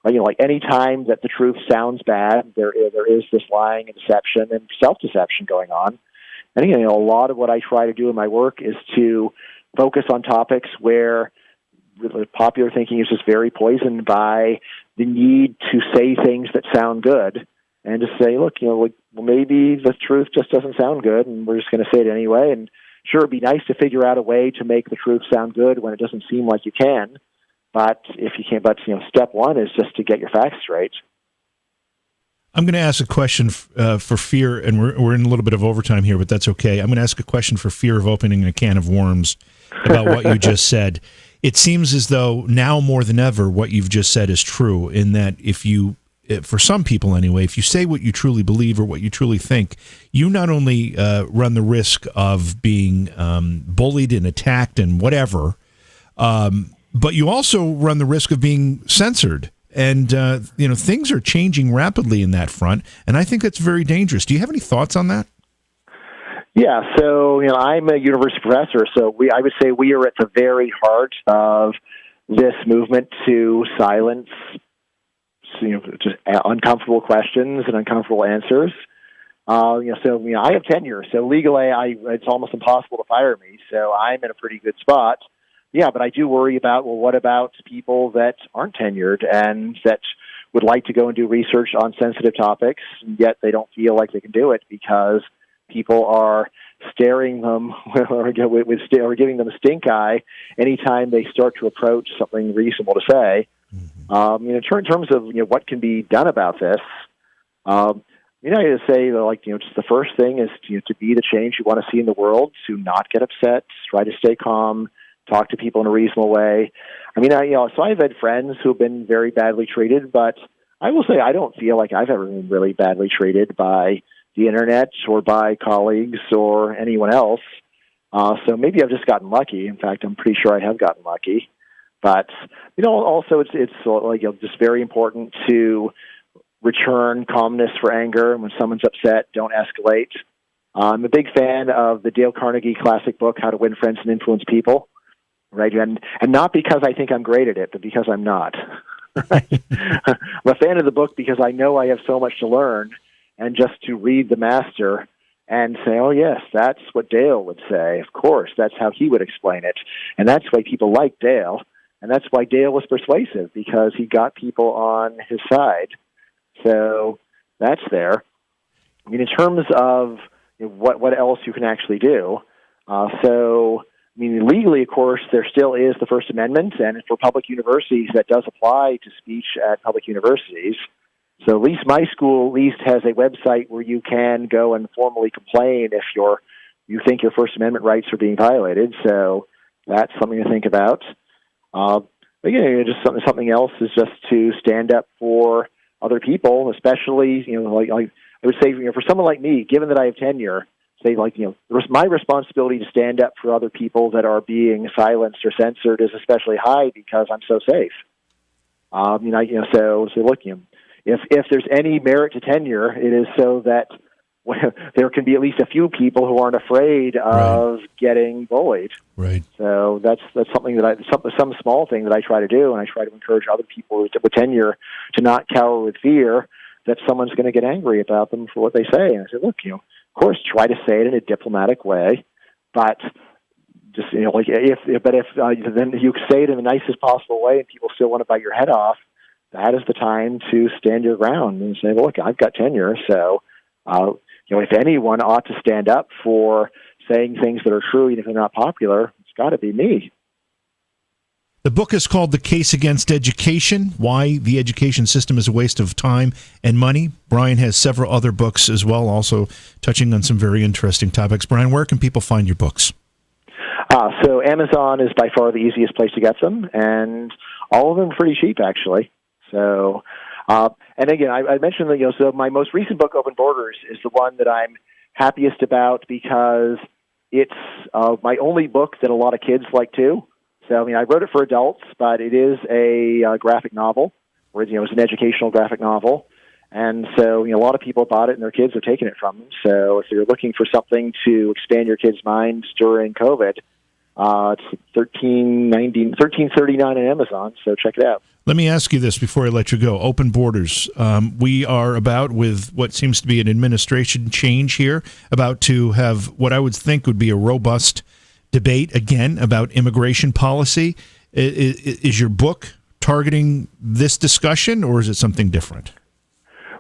Any time that the truth sounds bad, there is this lying and deception and self-deception going on. And again, a lot of what I try to do in my work is to focus on topics where popular thinking is just very poisoned by the need to say things that sound good and to say, look, maybe the truth just doesn't sound good and we're just going to say it anyway. And sure, it'd be nice to figure out a way to make the truth sound good when it doesn't seem like you can. But if you can't, step one is just to get your facts straight. I'm going to ask a question for fear, and we're in a little bit of overtime here, but that's okay. I'm going to ask a question for fear of opening a can of worms about what you just said. It seems as though now more than ever, what you've just said is true, in that for some people anyway, if you say what you truly believe or what you truly think, you not only run the risk of being bullied and attacked and whatever, but you also run the risk of being censored. And, things are changing rapidly in that front, and I think that's very dangerous. Do you have any thoughts on that? Yeah, so, I'm a university professor, so I would say we are at the very heart of this movement to silence, just uncomfortable questions and uncomfortable answers. I have tenure, so legally it's almost impossible to fire me, so I'm in a pretty good spot. Yeah, but I do worry about, what about people that aren't tenured and that would like to go and do research on sensitive topics, and yet they don't feel like they can do it because people are staring them or giving them a stink eye anytime they start to approach something reasonable to say. In terms of what can be done about this, I say just the first thing is to be the change you want to see in the world, to not get upset, try to stay calm, talk to people in a reasonable way. So I've had friends who have been very badly treated, but I will say I don't feel like I've ever been really badly treated by the internet or by colleagues or anyone else. So maybe I've just gotten lucky. In fact, I'm pretty sure I have gotten lucky. But also it's just very important to return calmness for anger. When someone's upset, don't escalate. I'm a big fan of the Dale Carnegie classic book, How to Win Friends and Influence People. Right, and not because I think I'm great at it, but because I'm not. Right? I'm a fan of the book because I know I have so much to learn, and just to read the master and say, oh, yes, that's what Dale would say. Of course, that's how he would explain it. And that's why people like Dale, and that's why Dale was persuasive, because he got people on his side. So that's there. In terms of what else you can actually do, legally, of course, there still is the First Amendment, and for public universities, that does apply to speech at public universities. So at least my school has a website where you can go and formally complain if you think your First Amendment rights are being violated. So that's something to think about. Just something else is just to stand up for other people, especially I would say for someone like me, given that I have tenure. My responsibility to stand up for other people that are being silenced or censored is especially high because I'm so safe. If there's any merit to tenure, it is so that there can be at least a few people who aren't afraid of getting bullied. Right. So that's something that some small thing that I try to do, and I try to encourage other people with tenure to not cower with fear that someone's going to get angry about them for what they say. And I say, look, of course, try to say it in a diplomatic way, but just then you say it in the nicest possible way, and people still want to bite your head off. That is the time to stand your ground and say, well, look, I've got tenure, so if anyone ought to stand up for saying things that are true, even if they're not popular, it's got to be me. The book is called The Case Against Education, Why the Education System is a Waste of Time and Money. Bryan has several other books as well, also touching on some very interesting topics. Bryan, where can people find your books? So Amazon is by far the easiest place to get them, and all of them are pretty cheap, actually. So, and again, I mentioned that, so my most recent book, Open Borders, is the one that I'm happiest about because it's my only book that a lot of kids like too. So, I wrote it for adults, but it is a graphic novel, where it's an educational graphic novel. And so, a lot of people bought it, and their kids have taken it from them. So, if you're looking for something to expand your kids' minds during COVID, it's $13.39 on Amazon. So, check it out. Let me ask you this before I let you go. Open Borders. We are about, with what seems to be an administration change here, about to have what I would think would be a robust debate again about immigration policy. Is your book targeting this discussion, or is it something different?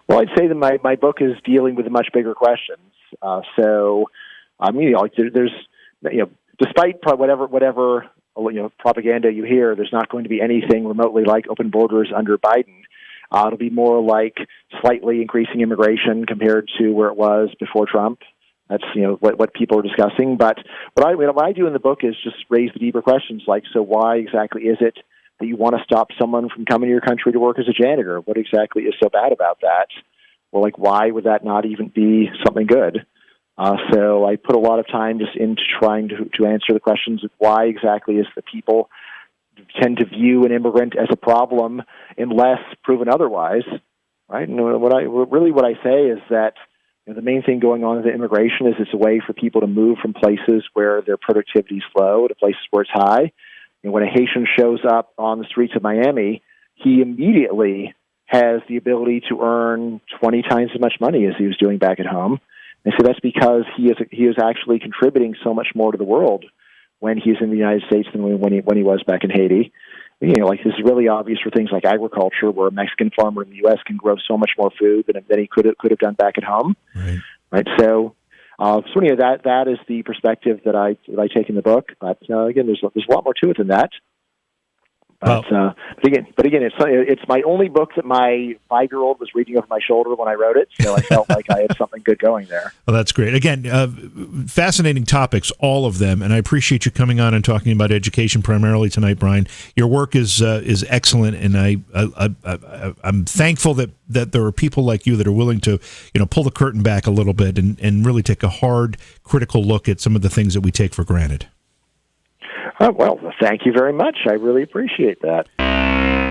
Well, I'd say that my book is dealing with much bigger questions. There's despite whatever propaganda you hear, there's not going to be anything remotely like open borders under Biden. It'll be more like slightly increasing immigration compared to where it was before Trump. That's what people are discussing. But what I do in the book is just raise the deeper questions, like, so why exactly is it that you want to stop someone from coming to your country to work as a janitor? What exactly is so bad about that? Or why would that not even be something good? So I put a lot of time just into trying to answer the questions of why exactly is that people tend to view an immigrant as a problem unless proven otherwise, right? And what I say is that the main thing going on with the immigration is it's a way for people to move from places where their productivity is low to places where it's high. And when a Haitian shows up on the streets of Miami, he immediately has the ability to earn 20 times as much money as he was doing back at home. And so that's because he is actually contributing so much more to the world when he's in the United States than when he was back in Haiti. like this is really obvious for things like agriculture, where a Mexican farmer in the U.S. can grow so much more food than he could have done back at home. Right. So that is the perspective that I take in the book. But again, there's a lot more to it than that. But again, it's my only book that my 5-year-old was reading over my shoulder when I wrote it, so I felt like I had something good going there. Well, that's great. Again, fascinating topics, all of them, and I appreciate you coming on and talking about education primarily tonight, Bryan. Your work is excellent, and I'm thankful that there are people like you that are willing to pull the curtain back a little bit and really take a hard, critical look at some of the things that we take for granted. Well, thank you very much. I really appreciate that.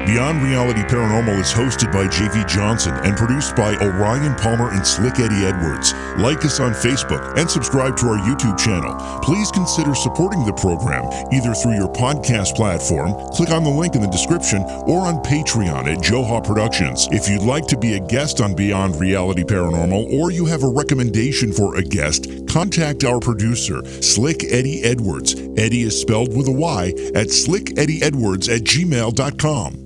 Beyond Reality Paranormal is hosted by J.V. Johnson and produced by Orion Palmer and Slick Eddie Edwards. Like us on Facebook and subscribe to our YouTube channel. Please consider supporting the program either through your podcast platform, click on the link in the description, or on Patreon at Joha Productions. If you'd like to be a guest on Beyond Reality Paranormal, or you have a recommendation for a guest, contact our producer, Slick Eddie Edwards. Eddie is spelled with a Y, at slickeddieedwards@gmail.com.